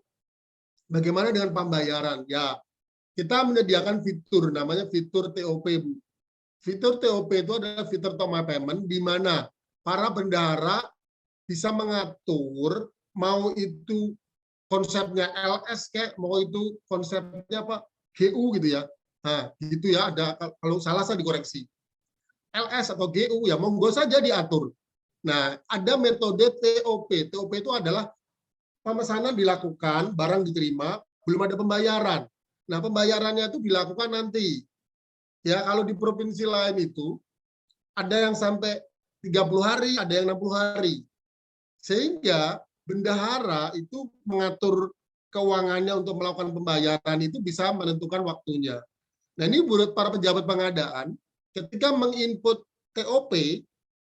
bagaimana dengan pembayaran? Ya, kita menyediakan fitur namanya fitur TOP, Bu. Fitur TOP itu adalah fitur Toma Payment di mana para bendahara bisa mengatur mau itu konsepnya LS kayak mau itu konsepnya apa GU gitu ya. Nah, gitu ya, ada kalau salah saya dikoreksi. LS atau GU ya monggo saja diatur. Nah, ada metode TOP. TOP itu adalah pemesanan dilakukan, barang diterima, belum ada pembayaran. Nah, pembayarannya itu dilakukan nanti. Ya, kalau di provinsi lain itu ada yang sampai 30 hari, ada yang 60 hari. Sehingga bendahara itu mengatur keuangannya untuk melakukan pembayaran itu bisa menentukan waktunya. Nah, ini buat para pejabat pengadaan, ketika menginput TOP,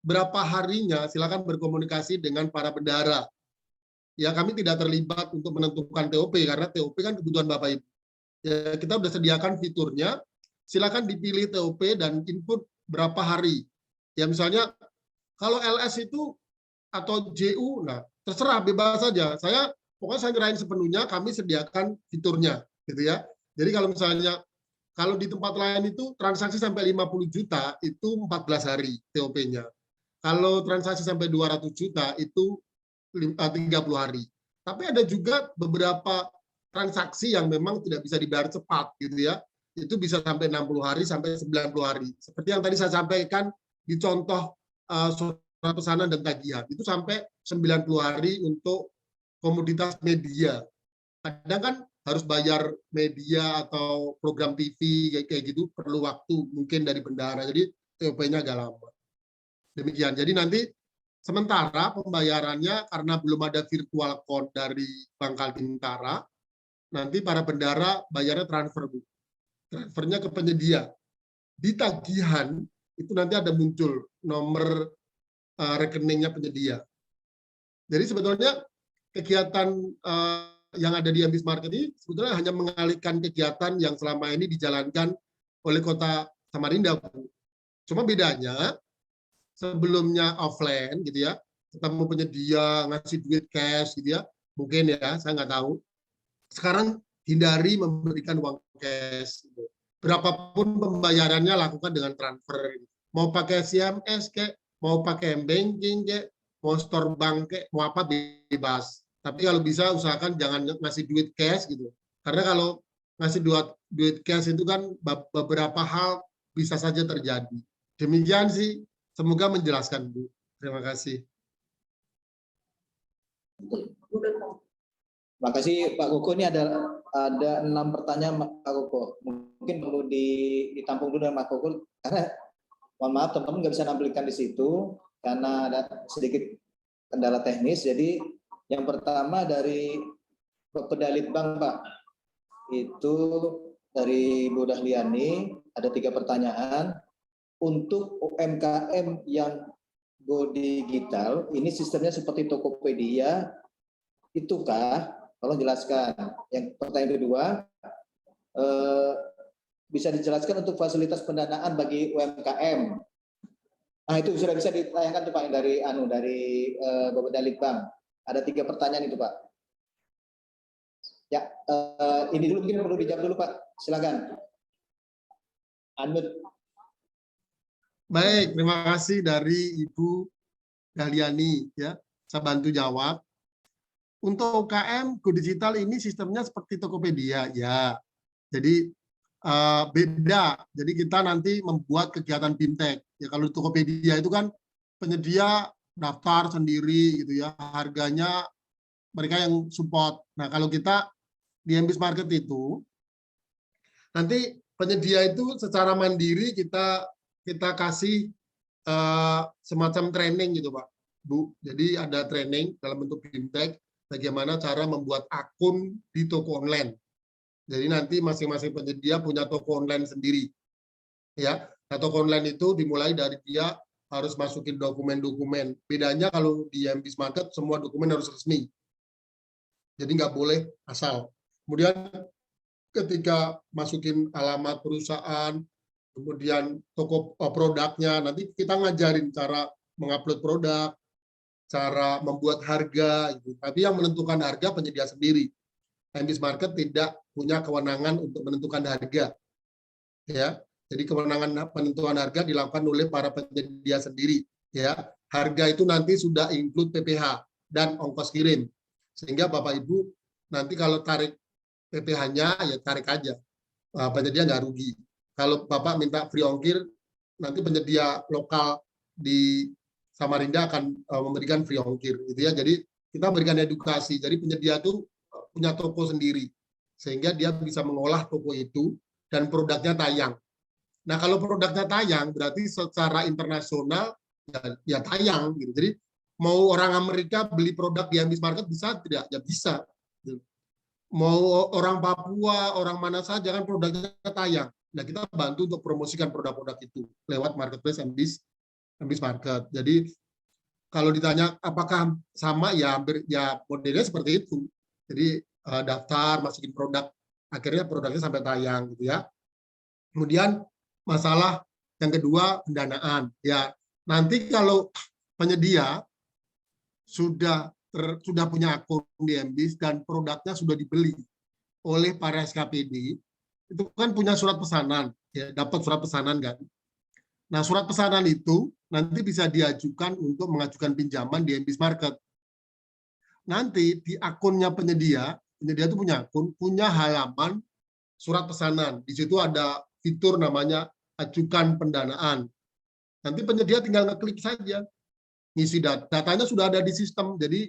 berapa harinya silakan berkomunikasi dengan para bendahara. Ya, kami tidak terlibat untuk menentukan TOP, karena TOP kan kebutuhan Bapak Ibu. Ya, kita sudah sediakan fiturnya, silakan dipilih TOP dan input berapa hari. Ya, misalnya kalau LS itu atau JU, nah terserah, bebas saja. Pokoknya saya nyerahin sepenuhnya, kami sediakan fiturnya, gitu ya. Jadi kalau misalnya kalau di tempat lain itu transaksi sampai 50 juta itu 14 hari TOP-nya. Kalau transaksi sampai 200 juta itu 30 hari. Tapi ada juga beberapa transaksi yang memang tidak bisa dibayar cepat, gitu ya. Itu bisa sampai 60 hari sampai 90 hari. Seperti yang tadi saya sampaikan di contoh surat pesanan dan tagihan, itu sampai 90 hari untuk komoditas media. Kadang kan harus bayar media atau program TV kayak gitu, perlu waktu mungkin dari bendahara, jadi TOP-nya agak lama. Demikian. Jadi nanti sementara pembayarannya karena belum ada virtual account dari Bank Kaltara, nanti para bendahara bayarnya transfer, Bu. Transfernya ke penyedia. Di tagihan itu nanti ada muncul nomor rekeningnya penyedia. Jadi sebetulnya kegiatan yang ada di Habis Market ini sebetulnya hanya mengalihkan kegiatan yang selama ini dijalankan oleh Kota Samarinda. Cuma bedanya sebelumnya offline gitu ya, ketemu penyedia ngasih duit cash gitu ya, mungkin ya, saya nggak tahu. Sekarang hindari memberikan uang cash. Gitu. Berapapun pembayarannya lakukan dengan transfer. Mau pakai CMS kayak, mau pakai banking kayak, mau store bank kayak, mau apa bebas. Tapi kalau bisa usahakan jangan ngasih duit cash gitu. Karena kalau ngasih duit cash itu kan beberapa hal bisa saja terjadi. Demikian sih, semoga menjelaskan, Bu. Terima kasih. Terima kasih Pak Koko. Ini ada 6 pertanyaan Pak Koko. Mungkin perlu ditampung dulu dengan Pak Koko karena mohon maaf teman-teman nggak bisa nampilkan di situ karena ada sedikit kendala teknis. Jadi yang pertama dari Pedalit Bank, Pak. Itu dari Bu Dahliani ada 3 pertanyaan. Untuk UMKM yang go digital, ini sistemnya seperti Tokopedia, itukah? Tolong jelaskan. Yang pertanyaan kedua, bisa dijelaskan untuk fasilitas pendanaan bagi UMKM. Nah itu sudah bisa ditayangkan tuh Pak dari Bapak Dalit Bank. Ada 3 pertanyaan itu Pak. Ya, ini dulu mungkin perlu dijawab dulu Pak. Silakan. Unmute. Baik, terima kasih dari Ibu Dahliani ya. Saya bantu jawab. Untuk UKM Go Digital ini sistemnya seperti Tokopedia ya. Jadi beda. Jadi kita nanti membuat kegiatan fintech. Ya kalau Tokopedia itu kan penyedia daftar sendiri gitu ya. Harganya mereka yang support. Nah, kalau kita di Habis Market itu nanti penyedia itu secara mandiri kita kasih semacam training gitu Pak, Bu. Jadi ada training dalam bentuk fintech bagaimana cara membuat akun di toko online. Jadi nanti masing-masing penyedia punya toko online sendiri. Ya, nah, toko online itu dimulai dari dia harus masukin dokumen-dokumen. Bedanya kalau di MBIS Market semua dokumen harus resmi. Jadi nggak boleh asal. Kemudian ketika masukin alamat perusahaan, kemudian toko produknya, nanti kita ngajarin cara mengupload produk, cara membuat harga. Gitu. Tapi yang menentukan harga penyedia sendiri. MBIS Market tidak punya kewenangan untuk menentukan harga. Ya, jadi kewenangan penentuan harga dilakukan oleh para penyedia sendiri. Ya, harga itu nanti sudah include PPh dan ongkos kirim. Sehingga Bapak Ibu nanti kalau tarik PPh-nya ya tarik aja. Penyedia nggak rugi. Kalau Bapak minta free ongkir, nanti penyedia lokal di Samarinda akan memberikan free ongkir. Gitu ya. Jadi kita berikan edukasi. Jadi penyedia itu punya toko sendiri, sehingga dia bisa mengolah toko itu dan produknya tayang. Nah, kalau produknya tayang, berarti secara internasional ya tayang. Gitu. Jadi mau orang Amerika beli produk di MBIS Market bisa tidak? Ya bisa. Mau orang Papua, orang mana saja kan produknya tayang. Nah, kita bantu untuk promosikan produk-produk itu lewat marketplace MBIS Market. Jadi kalau ditanya apakah sama, ya hampir ya modelnya seperti itu. Jadi daftar, masukin produk, akhirnya produknya sampai tayang gitu ya. Kemudian masalah yang kedua pendanaan. Ya, nanti kalau penyedia sudah punya akun di MBIS dan produknya sudah dibeli oleh para SKPD, itu kan punya surat pesanan, ya, dapat surat pesanan kan. Nah, surat pesanan itu nanti bisa diajukan untuk mengajukan pinjaman di MBIS Market. Nanti di akunnya penyedia itu punya akun, punya halaman surat pesanan. Di situ ada fitur namanya ajukan pendanaan. Nanti penyedia tinggal ngeklik saja, ngisi datanya sudah ada di sistem. Jadi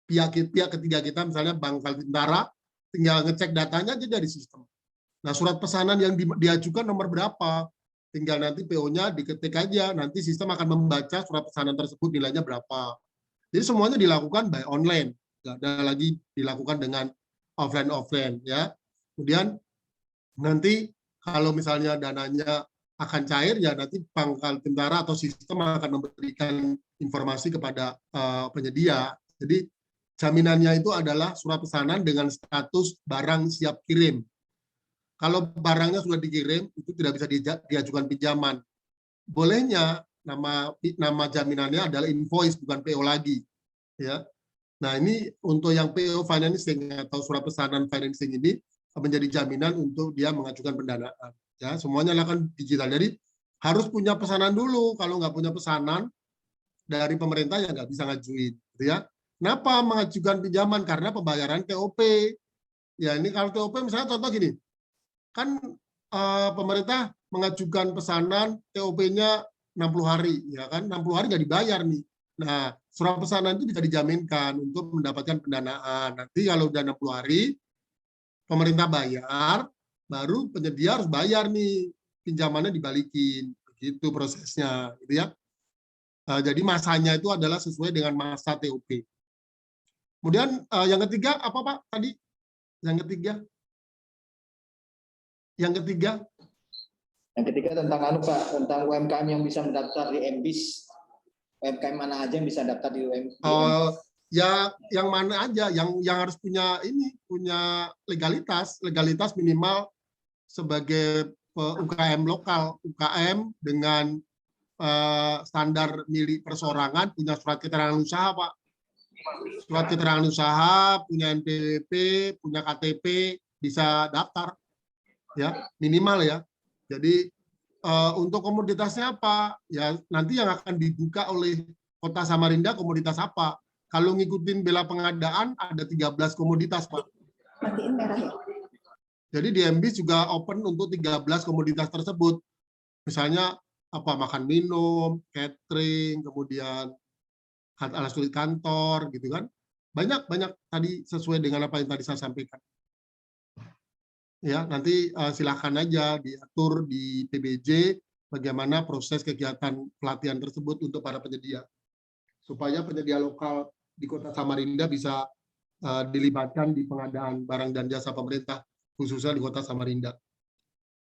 pihak ketiga kita, misalnya Bank Kaltentara, tinggal ngecek datanya aja dari sistem. Nah, surat pesanan yang diajukan nomor berapa, tinggal nanti PO-nya diketik aja, nanti sistem akan membaca surat pesanan tersebut nilainya berapa. Jadi semuanya dilakukan by online, nggak ada lagi dilakukan dengan offline ya. Kemudian nanti kalau misalnya dananya akan cair, ya nanti Bank Kaltentara atau sistem akan memberikan informasi kepada penyedia. Jadi jaminannya itu adalah surat pesanan dengan status barang siap kirim. Kalau barangnya sudah dikirim, itu tidak bisa diajukan pinjaman. Bolehnya nama jaminannya adalah invoice, bukan PO lagi. Ya. Nah, ini untuk yang PO financing atau surat pesanan financing ini menjadi jaminan untuk dia mengajukan pendanaan. Ya, semuanya akan digital. Jadi harus punya pesanan dulu. Kalau nggak punya pesanan dari pemerintah ya nggak bisa ngajuin. Gitu ya. Kenapa mengajukan pinjaman? Karena pembayaran TOP. Ya, ini kalau TOP misalnya contoh gini, kan pemerintah mengajukan pesanan TOP-nya 60 hari, ya kan? 60 hari nggak dibayar nih. Nah, surat pesanan itu bisa dijaminkan untuk mendapatkan pendanaan. Nanti kalau udah 60 hari, pemerintah bayar, baru penyedia harus bayar nih, pinjamannya dibalikin. Begitu prosesnya, gitu ya. Jadi masanya itu adalah sesuai dengan masa TOP. Kemudian yang ketiga, apa Pak tadi? Yang ketiga? Yang ketiga tentang Pak, tentang UMKM yang bisa mendaftar di MBIS. UMKM mana aja yang bisa daftar di UMKM? Ya, yang mana aja, yang harus punya legalitas minimal sebagai UKM lokal, UKM dengan standar milik perseorangan, punya surat keterangan usaha, Pak. Surat keterangan usaha, punya NPWP, punya KTP, bisa daftar. Ya, minimal ya. Jadi untuk komoditasnya apa? Ya, nanti yang akan dibuka oleh Kota Samarinda komoditas apa? Kalau ngikutin bela pengadaan ada 13 komoditas, Pak. Matiin merah ya. Jadi di MBIS juga open untuk 13 komoditas tersebut. Misalnya apa, makan minum, catering, kemudian alas tulis kantor gitu kan. Banyak tadi sesuai dengan apa yang tadi saya sampaikan. Ya, nanti silakan aja diatur di PBJ bagaimana proses kegiatan pelatihan tersebut untuk para penyedia. Supaya penyedia lokal di Kota Samarinda bisa dilibatkan di pengadaan barang dan jasa pemerintah, khususnya di Kota Samarinda.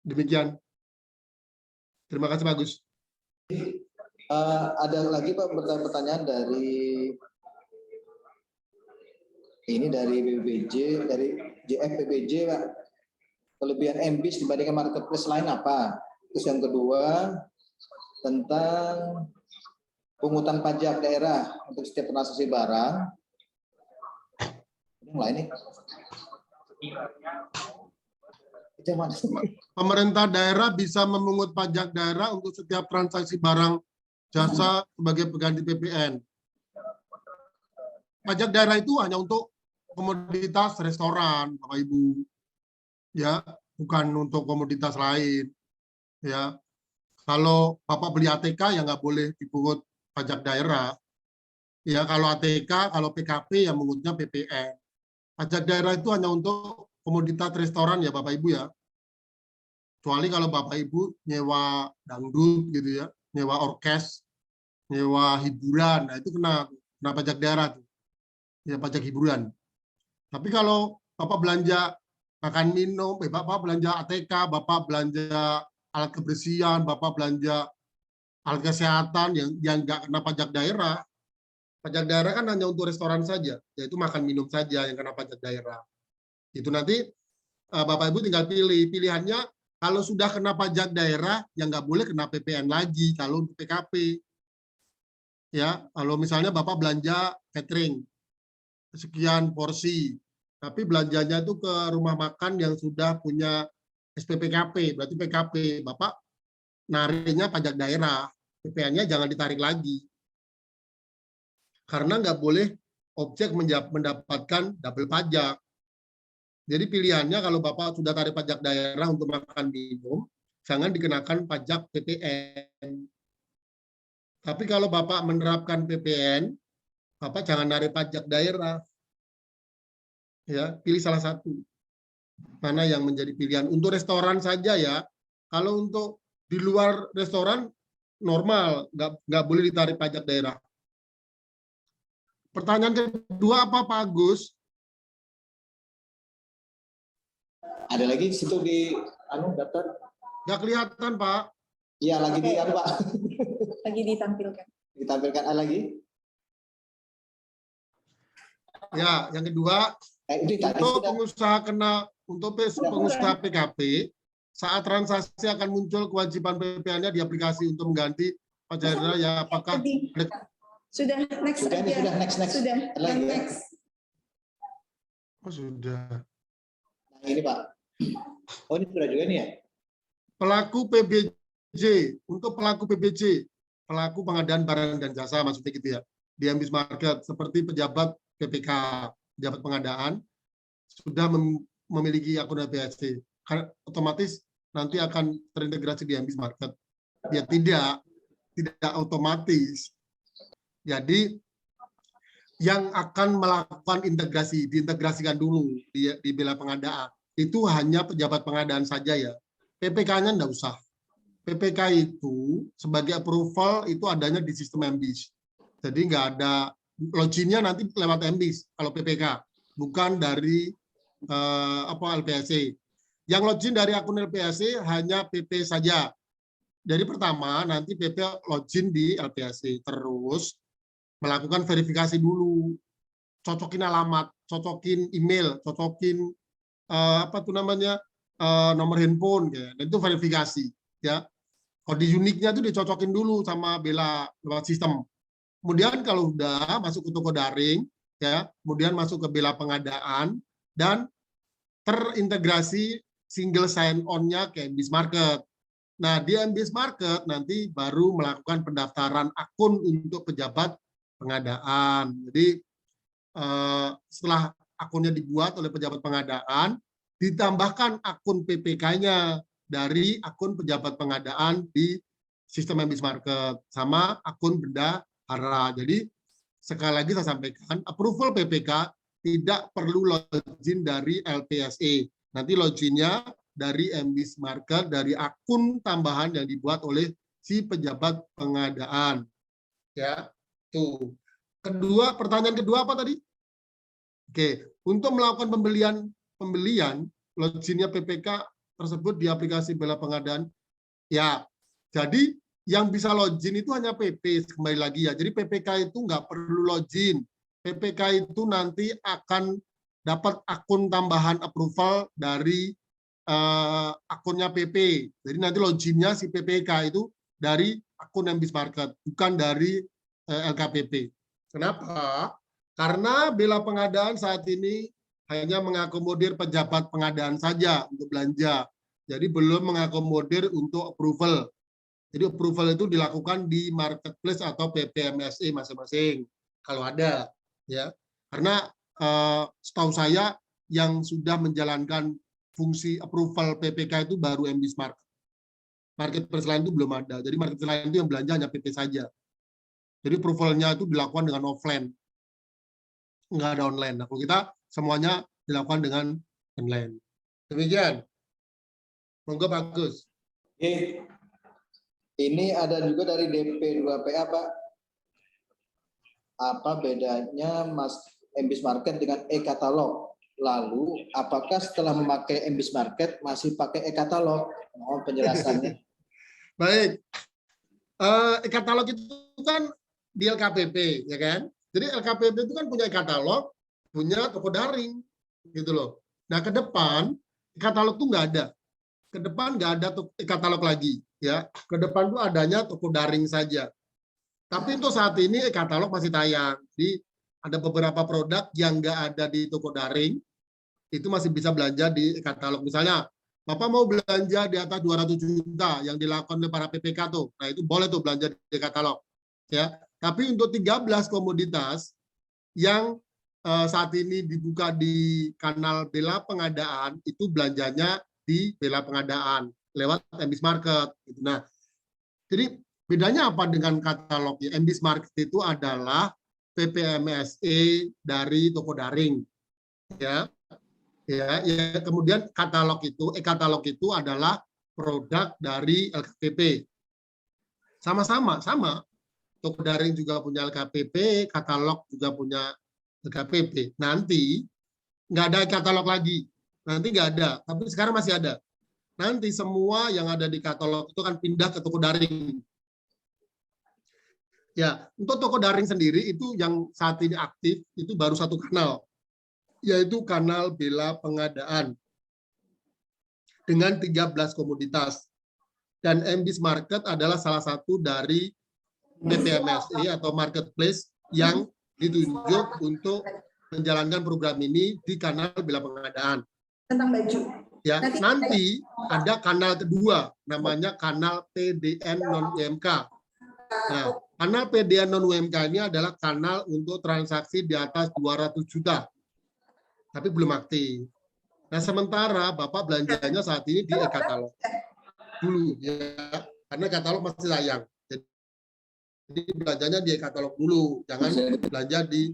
Demikian. Terima kasih, Pak Agus. Ada lagi Pak pertanyaan dari BPBJ, dari JFPBJ Pak. Kelebihan MBIS dibandingkan marketplace lain apa? Terus yang kedua tentang pungutan pajak daerah untuk setiap transaksi barang. Yang lain nih. Pemerintah daerah bisa memungut pajak daerah untuk setiap transaksi barang jasa sebagai pengganti PPN. Pajak daerah itu hanya untuk komoditas restoran, Bapak Ibu. Ya, bukan untuk komoditas lain. Ya. Kalau Bapak beli ATK ya nggak boleh dipungut pajak daerah. Ya, kalau ATK, kalau PKP ya mengutnya PPN. Pajak daerah itu hanya untuk komoditas restoran ya Bapak Ibu ya. Kecuali kalau Bapak Ibu nyewa dangdut gitu ya, nyewa orkes, nyewa hiburan, nah itu kena pajak daerah tuh. Ya pajak hiburan. Tapi kalau Bapak belanja makan minum, Bapak belanja ATK, Bapak belanja alat kebersihan, Bapak belanja alat kesehatan yang nggak kena pajak daerah. Pajak daerah kan hanya untuk restoran saja, yaitu makan minum saja yang kena pajak daerah. Itu nanti Bapak Ibu tinggal pilih. Pilihannya kalau sudah kena pajak daerah, yang nggak boleh kena PPN lagi kalau untuk PKP. Ya, kalau misalnya Bapak belanja catering, sekian porsi, tapi belanjanya itu ke rumah makan yang sudah punya SPPKP, berarti PKP, Bapak nariknya pajak daerah, PPN-nya jangan ditarik lagi. Karena nggak boleh objek mendapatkan double pajak. Jadi pilihannya kalau Bapak sudah tarik pajak daerah untuk makan minum, jangan dikenakan pajak PPN. Tapi kalau Bapak menerapkan PPN, Bapak jangan narik pajak daerah. Ya, pilih salah satu. Mana yang menjadi pilihan. Untuk restoran saja ya. Kalau untuk di luar restoran normal, nggak boleh ditarik pajak daerah. Pertanyaan kedua apa Pak Agus? Ada lagi di situ di daftar? Nggak kelihatan Pak. Iya lagi di Pak. Lagi ditampilkan. Ditampilkan ada lagi? Ya, yang kedua untuk pengusaha PKP saat transaksi akan muncul kewajiban PPN-nya di aplikasi untuk mengganti pajak daerah ya apakah sudah next sudah, aja. Sudah next. Sudah Lagi, ya? next. Oh, sudah. Nah, ini Pak. Oh ini sudah juga nih ya. Pelaku PBJ, untuk pelaku PBJ, pelaku pengadaan barang dan jasa maksudnya gitu ya, di MBIS Market seperti pejabat PPK, pejabat pengadaan sudah memiliki akun LPSC, otomatis nanti akan terintegrasi di MBIS Market. Ya tidak otomatis. Jadi yang akan melakukan integrasi, diintegrasikan dulu di bela pengadaan. Itu hanya pejabat pengadaan saja ya. PPK-nya enggak usah. PPK itu sebagai approval itu adanya di sistem MBIS. Jadi nggak ada login-nya nanti lewat MBIS kalau PPK, bukan dari LPSC. Yang login dari akun LPSC hanya PP saja. Jadi pertama nanti PP login di LPSC, terus melakukan verifikasi dulu, cocokin alamat, cocokin email, cocokin nomor handphone, ya. Dan itu verifikasi, ya. Kode uniknya itu dicocokin dulu sama Bela lewat sistem. Kemudian kalau udah masuk ke toko daring, ya, kemudian masuk ke Bela pengadaan dan terintegrasi single sign-on-nya ke MBIS Market. Nah, di MBIS Market nanti baru melakukan pendaftaran akun untuk pejabat pengadaan. Jadi setelah akunnya dibuat oleh pejabat pengadaan, ditambahkan akun PPK-nya dari akun pejabat pengadaan di sistem MBIS Market sama akun bendahara. Jadi sekali lagi saya sampaikan, approval PPK tidak perlu login dari LPSE. Nanti loginnya dari MBIS Market, dari akun tambahan yang dibuat oleh si pejabat pengadaan. Ya, tuh. Pertanyaan kedua apa tadi? Oke, untuk melakukan pembelian loginnya PPK tersebut di aplikasi Bela Pengadaan, ya, jadi yang bisa login itu hanya PP, kembali lagi ya. Jadi PPK itu nggak perlu login. PPK itu nanti akan dapat akun tambahan approval dari akunnya PP. Jadi nanti loginnya si PPK itu dari akun MBIS Market, bukan dari LKPP. Kenapa? Karena Bela Pengadaan saat ini hanya mengakomodir pejabat pengadaan saja untuk belanja. Jadi belum mengakomodir untuk approval. Jadi approval itu dilakukan di marketplace atau PPMSE masing-masing kalau ada, ya. Karena setahu saya yang sudah menjalankan fungsi approval PPK itu baru MBIS Market. Marketplace lain itu belum ada. Jadi marketplace lain itu yang belanja hanya PP saja. Jadi approval-nya itu dilakukan dengan offline. Nggak ada online. Nah, kalau kita semuanya dilakukan dengan online. Demikian. Monggo Pak Gus. Oke. Ini ada juga dari DP2PA, Pak. Apa bedanya MBIS Market dengan e-katalog? Lalu, apakah setelah memakai MBIS Market masih pakai e-katalog? Mohon penjelasannya. Baik. E-katalog itu kan di LKPP, ya kan? Jadi LKPP itu kan punya e-katalog, punya toko daring, gitu loh. Nah, ke depan e-katalog tuh nggak ada. Ke depan nggak ada e-katalog lagi, ya. Ke depan tuh adanya toko daring saja. Tapi untuk saat ini e-katalog masih tayang. Jadi ada beberapa produk yang nggak ada di toko daring, itu masih bisa belanja di e-katalog. Misalnya, Bapak mau belanja di atas 200 juta yang dilakukan oleh para PPK tuh. Nah, itu boleh tuh belanja di e-katalog, ya. Tapi untuk 13 komoditas yang saat ini dibuka di kanal Bela Pengadaan, itu belanjanya di Bela Pengadaan lewat MBIS Market. Nah, jadi bedanya apa dengan katalog? MBIS Market itu adalah PPMSE dari toko daring, ya. Ya, kemudian katalog itu, e-katalog itu adalah produk dari LKPP. Sama. Toko daring juga punya LKPP, katalog juga punya LKPP. Nanti nggak ada katalog lagi. Nanti nggak ada, tapi sekarang masih ada. Nanti semua yang ada di katalog itu akan pindah ke toko daring. Ya, untuk toko daring sendiri itu yang saat ini aktif itu baru satu kanal, yaitu kanal Bela Pengadaan dengan 13 komoditas. Dan MBIS Market adalah salah satu dari PPMSE atau marketplace yang ditunjuk untuk menjalankan program ini di kanal Bela Pengadaan. Tentang baju. Ya, nanti ada kanal kedua, namanya kanal PDN non-UMK. Nah, kanal PDN non-UMK ini adalah kanal untuk transaksi di atas 200 juta, tapi belum aktif. Nah, sementara Bapak belanjanya saat ini di e-katalog dulu, ya, karena katalog masih sayang. Jadi belanjanya di e-katalog dulu, jangan belanja di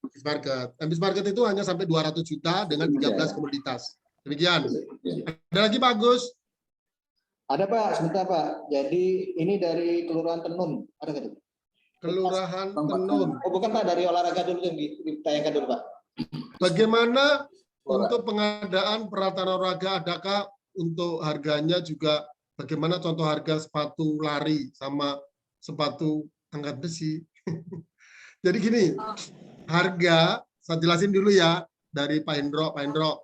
MBIS Market. MBIS Market itu hanya sampai 200 juta dengan 13 komoditas. Demikian. Ada lagi Pak Agus? Ada Pak, sebentar Pak. Jadi ini dari Kelurahan Tenun. Ada nggak itu? Kelurahan Tenun. Oh bukan Pak, dari olahraga dulu yang ditayangkan dulu Pak. Bagaimana untuk pengadaan peralatan olahraga? Adakah untuk harganya juga bagaimana contoh harga sepatu lari sama sepatu angkat besi? Jadi gini, harga, saya jelasin dulu ya dari Pak Hendro. Pak Hendro,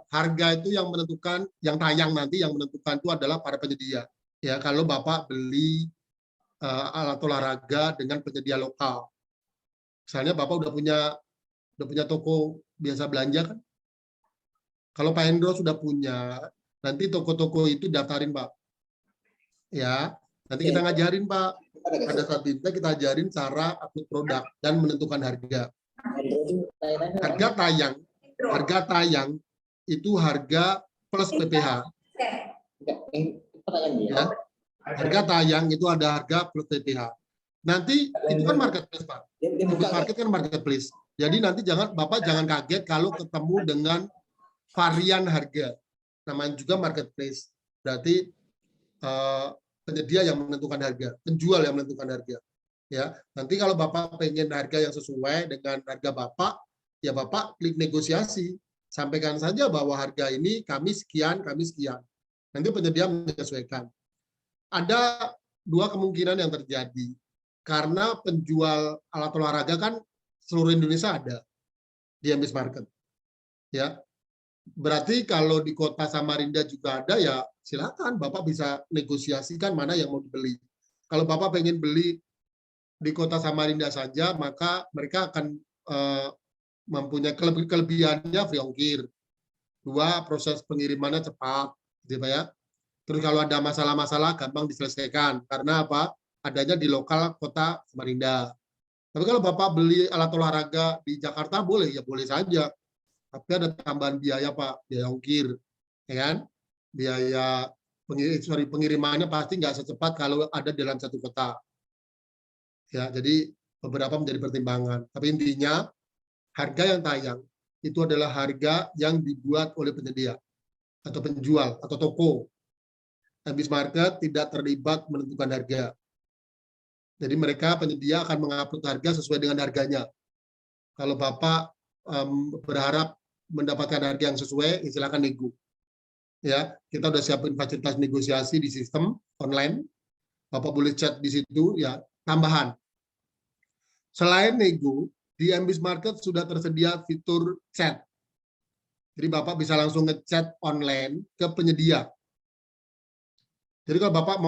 harga itu yang menentukan, yang tayang nanti yang menentukan itu adalah para penyedia. Ya, kalau Bapak beli alat olahraga dengan penyedia lokal, misalnya Bapak udah punya toko biasa belanja kan? Kalau Pak Hendro sudah punya, nanti toko-toko itu daftarin Pak. Ya, nanti kita ngajarin Pak. Pada saat itu kita ajarin cara upload produk dan menentukan harga. Harga tayang itu harga plus PPH. Ya. Harga tayang itu ada harga plus PPH. Nanti itu kan marketplace Pak. Market kan marketplace. Jadi nanti Bapak jangan kaget kalau ketemu dengan varian harga. Namanya juga marketplace. Berarti penyedia yang menentukan harga, penjual yang menentukan harga. Ya, nanti kalau Bapak pengen harga yang sesuai dengan harga Bapak, ya Bapak klik negosiasi. Sampaikan saja bahwa harga ini kami sekian, kami sekian. Nanti penyedia menyesuaikan. Ada dua kemungkinan yang terjadi. Karena penjual alat olahraga kan seluruh Indonesia ada di MBS Market. Ya. Berarti kalau di kota Samarinda juga ada, ya silakan Bapak bisa negosiasikan mana yang mau dibeli. Kalau Bapak pengen beli di kota Samarinda saja, maka mereka akan mempunyai kelebihannya free ongkir. Dua, proses pengirimannya cepat, gitu ya. Terus kalau ada masalah-masalah gampang diselesaikan. Karena apa? Adanya di lokal kota Samarinda. Tapi kalau Bapak beli alat olahraga di Jakarta boleh, ya boleh saja. Tapi ada tambahan biaya Pak, biaya ongkir, ya kan? Biaya pengirimannya pasti nggak secepat kalau ada dalam satu kota. Ya, jadi beberapa menjadi pertimbangan. Tapi intinya harga yang tayang itu adalah harga yang dibuat oleh penyedia atau penjual atau toko. MBS Market tidak terlibat menentukan harga. Jadi mereka penyedia akan mengupload harga sesuai dengan harganya. Kalau Bapak berharap mendapatkan harga yang sesuai, silakan nego. Ya, kita udah siapin fasilitas negosiasi di sistem online. Bapak boleh chat di situ, ya tambahan. Selain nego, di MBS Market sudah tersedia fitur chat. Jadi Bapak bisa langsung ngechat online ke penyedia. Jadi kalau Bapak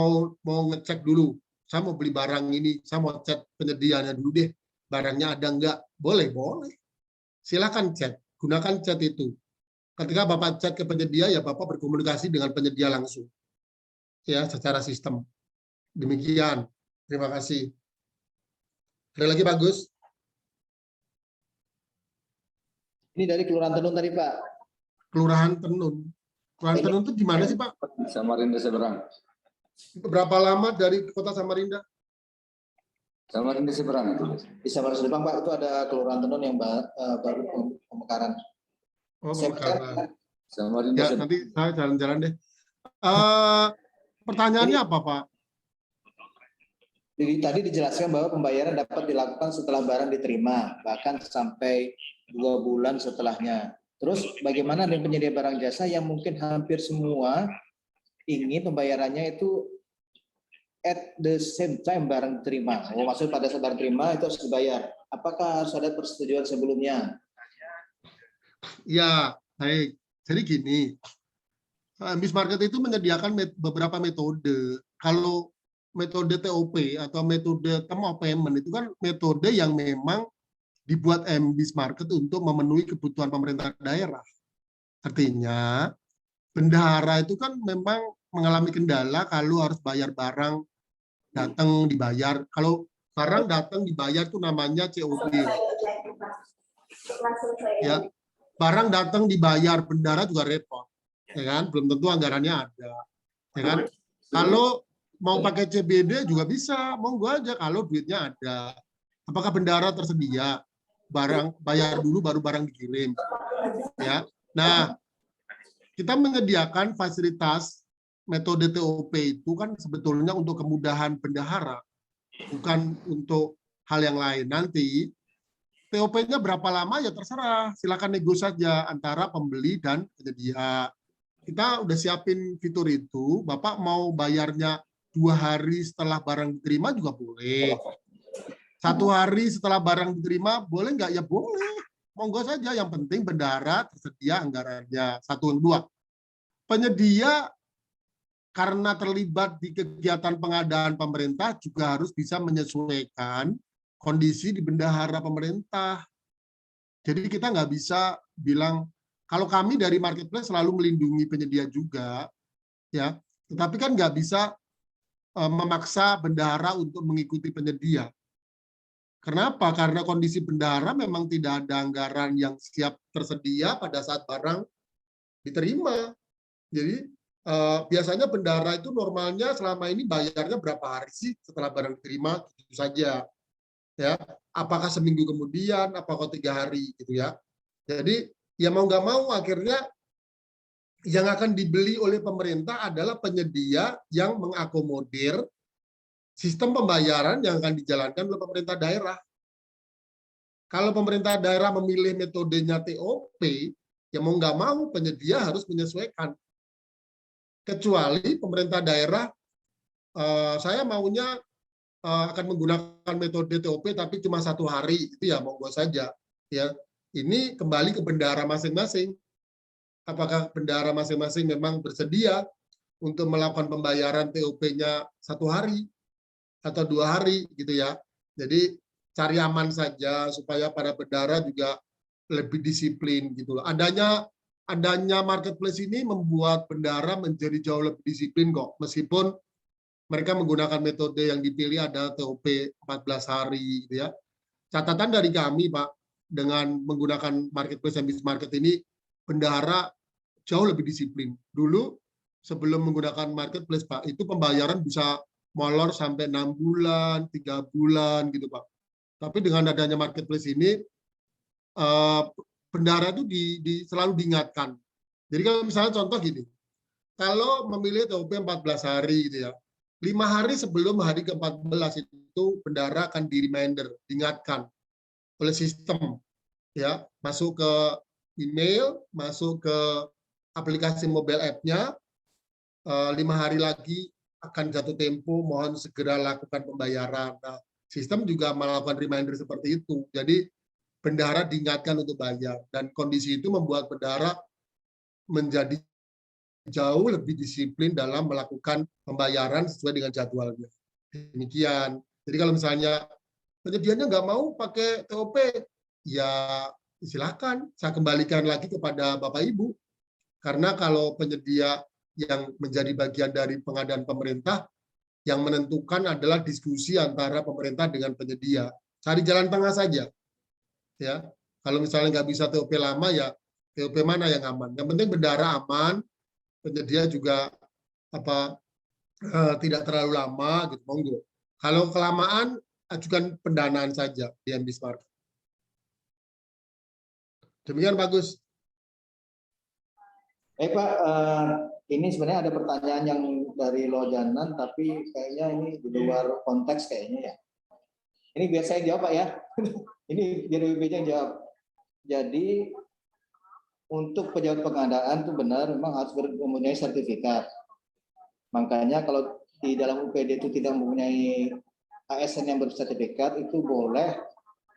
mau ngecek dulu, saya mau beli barang ini, saya mau chat penyedianya dulu deh, barangnya ada enggak? Boleh. Silakan chat, gunakan chat itu. Ketika Bapak chat ke penyedia, ya Bapak berkomunikasi dengan penyedia langsung. Ya, secara sistem. Demikian. Terima kasih. Ada lagi Pak Gus? Ini dari Kelurahan Tenun tadi Pak. Kelurahan Tenun. Kelurahan Tenun itu di mana sih Pak? Samarinda Seberang. Berapa lama dari kota Samarinda? Samarinda Seberang itu. Di Samarinda Seberang Pak, itu ada Kelurahan Tenun yang baru pemekaran. Oh, pemekaran. Samarinda Ya, Seberang. nanti saya jalan-jalan deh. Pertanyaannya apa Pak? Jadi tadi dijelaskan bahwa pembayaran dapat dilakukan setelah barang diterima, bahkan sampai 2 bulan setelahnya. Terus bagaimana dengan penyedia barang jasa yang mungkin hampir semua ingin pembayarannya itu at the same time barang diterima. Maksud pada saat barang diterima itu harus dibayar. Apakah harus ada persetujuan sebelumnya? Ya, baik. Jadi gini, MBS Market itu menyediakan beberapa metode. Kalau metode TOP atau metode term of payment itu kan metode yang memang dibuat MBS Market untuk memenuhi kebutuhan pemerintah daerah. Artinya, bendahara itu kan memang mengalami kendala kalau harus bayar barang, datang dibayar. Kalau barang datang dibayar itu namanya COD. Ya, barang datang dibayar, bendahara juga repot. Ya kan? Belum tentu anggarannya ada. Ya kan? Kalau mau pakai CBD juga bisa, monggo aja kalau duitnya ada. Apakah bendahara tersedia? Barang bayar dulu baru barang dikirim. Ya. Nah, kita menyediakan fasilitas metode TOP itu kan sebetulnya untuk kemudahan bendahara, bukan untuk hal yang lain. Nanti TOP-nya berapa lama ya terserah, silakan nego saja antara pembeli dan penyedia. Kita udah siapin fitur itu, Bapak mau bayarnya 2 hari setelah barang diterima juga boleh. 1 hari setelah barang diterima boleh nggak? Ya boleh. Monggo saja, yang penting bendahara tersedia anggarannya. 1 dan 2. Penyedia karena terlibat di kegiatan pengadaan pemerintah juga harus bisa menyesuaikan kondisi di bendahara pemerintah. Jadi kita nggak bisa bilang, kalau kami dari marketplace selalu melindungi penyedia juga, ya, tetapi kan nggak bisa memaksa bendahara untuk mengikuti penyedia. Kenapa? Karena kondisi bendahara memang tidak ada anggaran yang siap tersedia pada saat barang diterima. Jadi biasanya bendahara itu normalnya selama ini bayarnya berapa hari sih setelah barang diterima, itu saja. Ya, apakah seminggu kemudian, apakah 3 hari, gitu ya. Jadi ya mau nggak mau akhirnya yang akan dibeli oleh pemerintah adalah penyedia yang mengakomodir sistem pembayaran yang akan dijalankan oleh pemerintah daerah. Kalau pemerintah daerah memilih metodenya TOP, ya mau nggak mau penyedia harus menyesuaikan. Kecuali pemerintah daerah, saya maunya akan menggunakan metode TOP tapi cuma 1 hari, itu ya monggo saja. Ya, ini kembali ke bendahara masing-masing. Apakah bendahara masing-masing memang bersedia untuk melakukan pembayaran TOP-nya 1 hari atau 2 hari, gitu ya. Jadi cari aman saja supaya para bendahara juga lebih disiplin gitu. Adanya marketplace ini membuat bendahara menjadi jauh lebih disiplin kok, meskipun mereka menggunakan metode yang dipilih ada TOP 14 hari gitu ya. Catatan dari kami, Pak, dengan menggunakan marketplace MBIS Market ini, bendahara jauh lebih disiplin. Dulu sebelum menggunakan marketplace, Pak, itu pembayaran bisa molor sampai 6 bulan, 3 bulan gitu, Pak. Tapi dengan adanya marketplace ini, bendahara itu selalu diingatkan. Jadi kalau misalnya contoh gini, kalau memilih TOP 14 hari gitu ya, 5 hari sebelum hari ke-14 itu bendahara akan di-reminder, diingatkan oleh sistem, ya, masuk ke email, masuk ke aplikasi mobile app-nya, 5 hari lagi akan jatuh tempo, mohon segera lakukan pembayaran. Nah, sistem juga melakukan reminder seperti itu. Jadi bendahara diingatkan untuk bayar, dan kondisi itu membuat bendahara menjadi jauh lebih disiplin dalam melakukan pembayaran sesuai dengan jadwalnya. Demikian. Jadi kalau misalnya penyedianya nggak mau pakai TOP, ya silakan, saya kembalikan lagi kepada Bapak Ibu. Karena kalau penyedia yang menjadi bagian dari pengadaan pemerintah, yang menentukan adalah diskusi antara pemerintah dengan penyedia. Cari jalan tengah saja. Ya, kalau misalnya nggak bisa TOP lama, ya TOP mana yang aman. Yang penting bendahara aman, penyedia juga tidak terlalu lama, gitu, monggo. Kalau kelamaan, ajukan pendanaan saja di MBIS Market. Demikian bagus. Pak, ini sebenarnya ada pertanyaan yang dari Lojanan, tapi kayaknya ini di luar konteks kayaknya ya. Ini biar saya jawab, Pak ya. Ini biar BPJ yang jawab. Jadi untuk pejabat pengadaan itu benar memang harus mempunyai sertifikat. Makanya kalau di dalam UPD itu tidak mempunyai ASN yang bersertifikat, itu boleh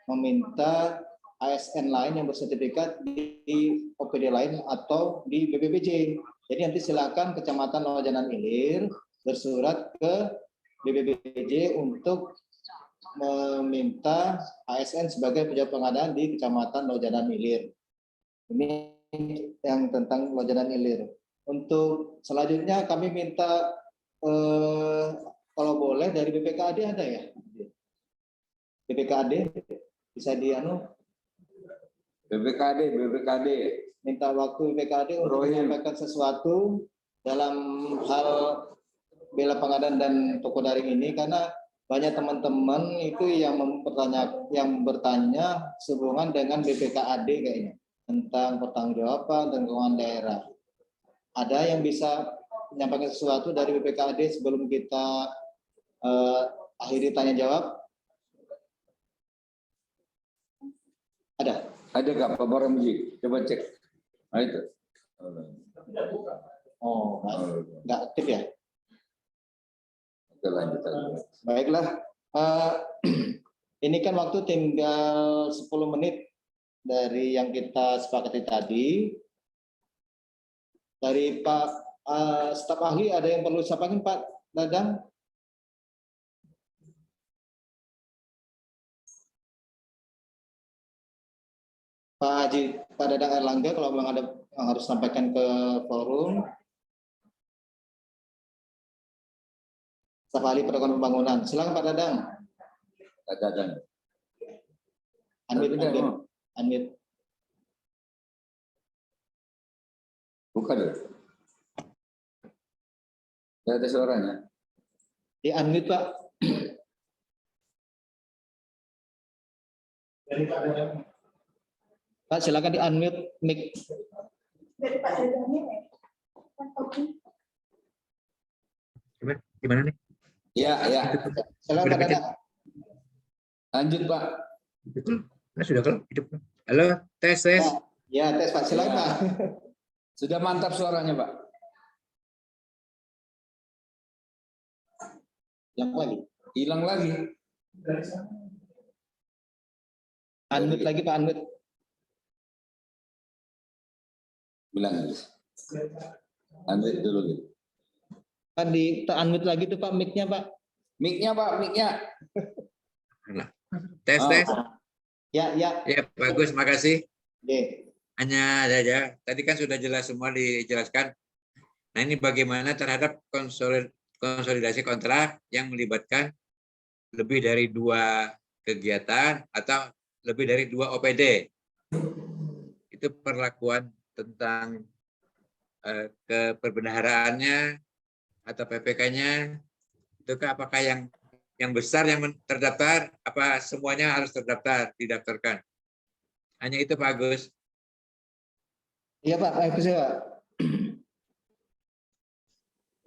meminta ASN lain yang bersertifikat di OPD lain atau di BPBJ. Jadi nanti silakan Kecamatan Lojanan Ilir bersurat ke BPBJ untuk meminta ASN sebagai pejabat pengadaan di Kecamatan Lojanan Ilir. Ini yang tentang Lojanan Ilir. Untuk selanjutnya kami minta kalau boleh dari BPKAD ada ya? BPKAD bisa BPKD. Minta waktu BPKAD untuk menyampaikan sesuatu dalam hal bela pengadaan dan toko daring ini, karena banyak teman-teman itu yang bertanya sehubungan dengan BPKAD kayaknya tentang pertanggungjawaban dan keuangan daerah. Ada yang bisa menyampaikan sesuatu dari BPKAD sebelum kita akhiri tanya jawab? Ada? Ada nggak Pak Baramji? Coba cek. Nah itu. Oh, nggak aktif ya? Oke, lanjut. Baiklah. Ini kan waktu tinggal 10 menit dari yang kita sepakati tadi. Dari Pak staf ahli ada yang perlu disampaikan Pak Dadang? Pak Haji, Pak Dadang Erlangga, kalau memang ada yang harus sampaikan ke forum. Staf ahli perekonomian pembangunan. Silakan Pak Dadang. Pak Dadang. Unmute. Buka dulu. Tidak ada suaranya. Di unmute Pak. Pak silakan di unmute mic. Dari Pak Dadangnya ya? Gimana nih? Ya. Silakan Pak Dadang. Lanjut Pak. Nah, sudah kalau hidup. Halo, tes. Ya, tes Pak, silakan Pak. Sudah mantap suaranya, Pak. Yang lagi. Hilang lagi. Unmute lagi Pak, unmute. Bilang. Unmute dulu gitu. Pak, unmute lagi tuh Pak, mic-nya Pak. Mic-nya, Pak, mic-nya. Tes. Ya. Ya, bagus, makasih. Oke. Hanya ada aja. Tadi kan sudah jelas semua dijelaskan. Nah, ini bagaimana terhadap konsolidasi kontrak yang melibatkan lebih dari 2 kegiatan atau lebih dari 2 OPD. Itu perlakuan tentang keperbendaharaannya atau PPK-nya. Itu apakah yang besar yang terdaftar, apa semuanya harus didaftarkan? Hanya itu Pak Agus. Iya Pak, bagus ya Pak.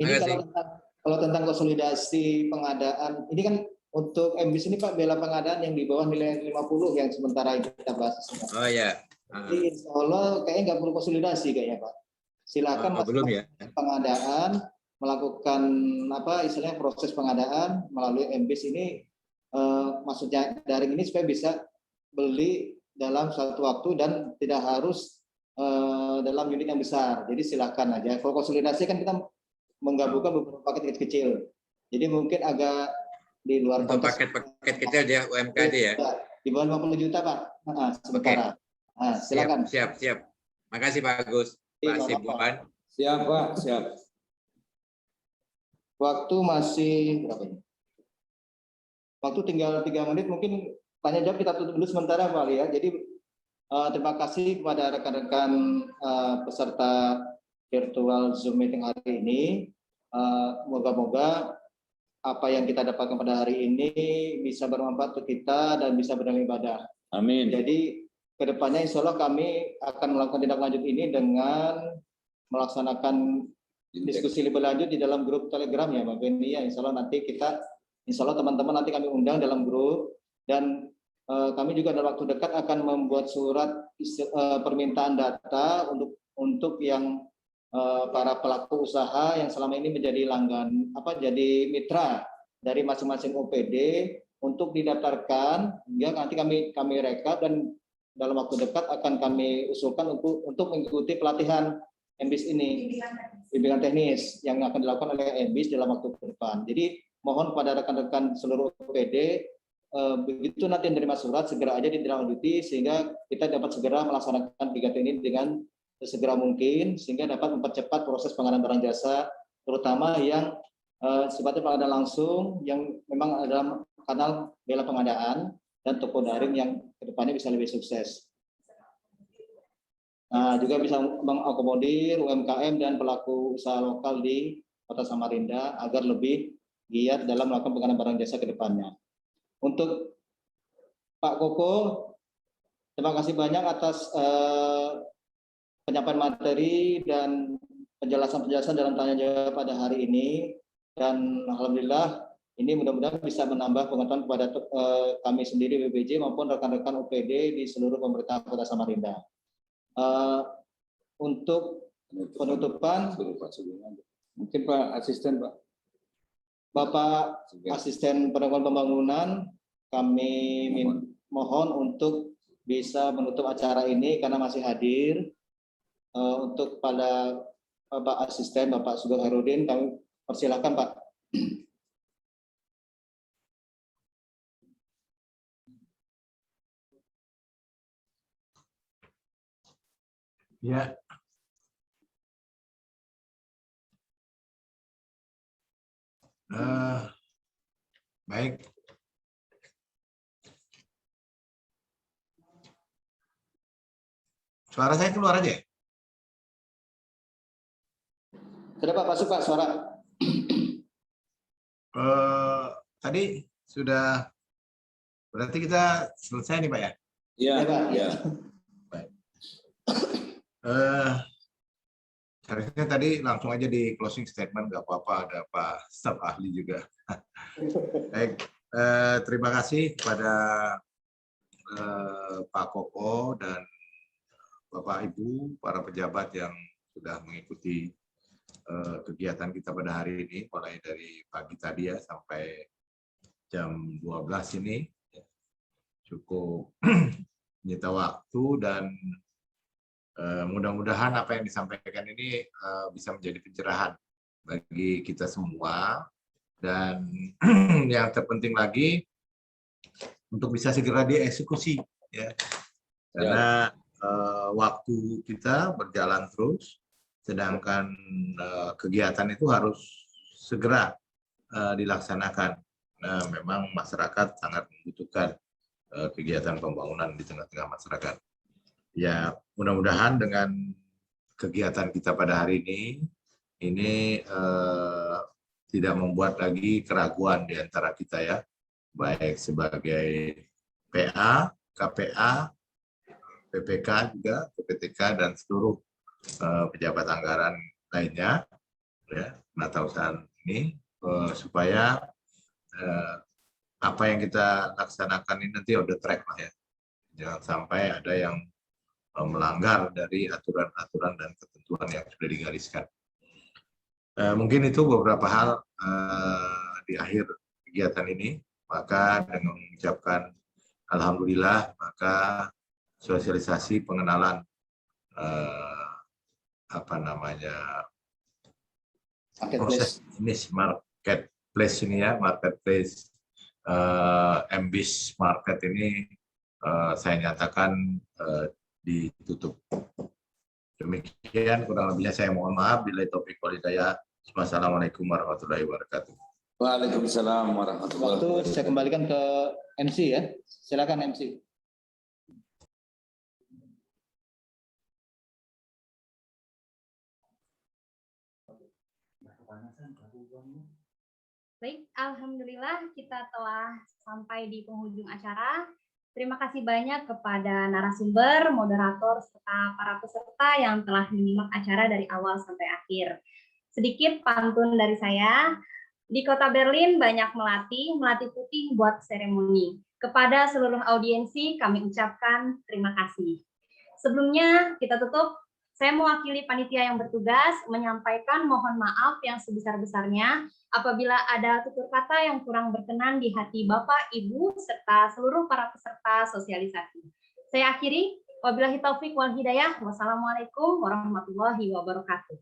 Ini kalau tentang konsolidasi pengadaan, ini kan untuk MBIS ini Pak, bela pengadaan yang di bawah nilai 50 yang sementara kita bahas. Oh ya. Jadi insya Allah kayaknya nggak perlu konsolidasi kayaknya Pak. Silakan belum ya. Pengadaan melakukan istilahnya proses pengadaan melalui MBIS ini, maksudnya daring ini supaya bisa beli dalam suatu waktu dan tidak harus dalam unit yang besar. Jadi silakan aja. Kalau konsolidasi kan kita menggabungkan beberapa paket kecil. Jadi mungkin agak di luar untuk paket-paket kecil dia UMKD ya. Di bawah 50 juta Pak. Sementara. Nah, silakan. Siap. Makasih Pak Agus. Pak Sibuan. Siap Pak, siap. Waktu masih berapa ini? Waktu tinggal 3 menit, mungkin tanya jawab kita tutup dulu sementara Pak ya. Jadi terima kasih kepada rekan-rekan peserta virtual Zoom meeting hari ini. Moga-moga apa yang kita dapatkan pada hari ini bisa bermanfaat untuk kita dan bisa bernilai ibadah. Amin. Jadi kedepannya insya Allah kami akan melakukan tindak lanjut ini dengan melaksanakan diskusi lebih lanjut di dalam grup Telegram ya Mbak Beni ya. Insya Allah nanti teman-teman nanti kami undang dalam grup, dan kami juga dalam waktu dekat akan membuat surat permintaan data untuk yang para pelaku usaha yang selama ini menjadi jadi mitra dari masing-masing OPD untuk didaftarkan, hingga nanti kami rekap dan dalam waktu dekat akan kami usulkan untuk mengikuti pelatihan MBIS ini, bimbingan teknis yang akan dilakukan oleh MBIS dalam waktu ke depan. Jadi mohon kepada rekan-rekan seluruh OPD, begitu nanti menerima surat segera aja ditindaklanjuti sehingga kita dapat segera melaksanakan kegiatan ini dengan sesegera mungkin sehingga dapat mempercepat proses pengadaan barang jasa, terutama yang sifatnya pengadaan langsung yang memang dalam kanal bela pengadaan dan toko daring yang kedepannya bisa lebih sukses. Nah, juga bisa mengakomodir UMKM dan pelaku usaha lokal di Kota Samarinda agar lebih giat dalam melakukan pengadaan barang jasa ke depannya. Untuk Pak Koko, terima kasih banyak atas penyampaian materi dan penjelasan-penjelasan dalam tanya jawab pada hari ini, dan alhamdulillah ini mudah-mudahan bisa menambah pengetahuan kepada kami sendiri BPJ maupun rekan-rekan OPD di seluruh pemerintah Kota Samarinda. Untuk penutupan, mungkin Pak Asisten Pak. Bapak Asisten Penanggulangan Pembangunan, kami mohon untuk bisa menutup acara ini karena masih hadir. Untuk pada Bapak Asisten, Bapak Sugeng Herudin, kami persilakan Pak. Ya. Baik. Suara saya keluar aja? Sudah Pak, masuk Pak suara. Tadi sudah, berarti kita selesai nih Pak ya? Iya Pak. Ya. Baik. Harusnya tadi langsung aja di closing statement, nggak apa-apa, ada Pak staf ahli juga. Baik, terima kasih kepada Pak Koko dan Bapak Ibu, para pejabat yang sudah mengikuti kegiatan kita pada hari ini, mulai dari pagi tadi ya sampai jam 12 ini. Cukup menyita waktu dan mudah-mudahan apa yang disampaikan ini bisa menjadi pencerahan bagi kita semua. Dan yang terpenting lagi, untuk bisa segera dieksekusi, ya. Karena waktu kita berjalan terus, sedangkan kegiatan itu harus segera dilaksanakan. Nah, memang masyarakat sangat membutuhkan kegiatan pembangunan di tengah-tengah masyarakat. Ya, mudah-mudahan dengan kegiatan kita pada hari ini tidak membuat lagi keraguan di antara kita ya, baik sebagai PA, KPA, PPK juga, PPTK dan seluruh pejabat anggaran lainnya ya, penata usaha ini supaya apa yang kita laksanakan ini nanti on the track lah ya. Jangan sampai ada yang melanggar dari aturan-aturan dan ketentuan yang sudah digariskan. Mungkin itu beberapa hal di akhir kegiatan ini. Maka dengan mengucapkan alhamdulillah, maka sosialisasi pengenalan proses bisnis marketplace ini ya, marketplace MBIS Market ini saya nyatakan ditutup. Demikian kurang lebihnya saya mohon maaf. Bila taufiq wal hidayah. Wassalamualaikum warahmatullahi wabarakatuh. Waalaikumsalam warahmatullahi wabarakatuh. Waktu saya kembalikan ke MC ya. Silakan MC. Baik, alhamdulillah kita telah sampai di penghujung acara. Terima kasih banyak kepada narasumber, moderator, serta para peserta yang telah menyimak acara dari awal sampai akhir. Sedikit pantun dari saya, di kota Berlin banyak melati putih buat seremoni. Kepada seluruh audiensi kami ucapkan terima kasih. Sebelumnya kita tutup. Saya mewakili panitia yang bertugas menyampaikan mohon maaf yang sebesar-besarnya apabila ada tutur kata yang kurang berkenan di hati Bapak, Ibu, serta seluruh para peserta sosialisasi. Saya akhiri, wabillahi taufiq wal hidayah. Wassalamualaikum warahmatullahi wabarakatuh.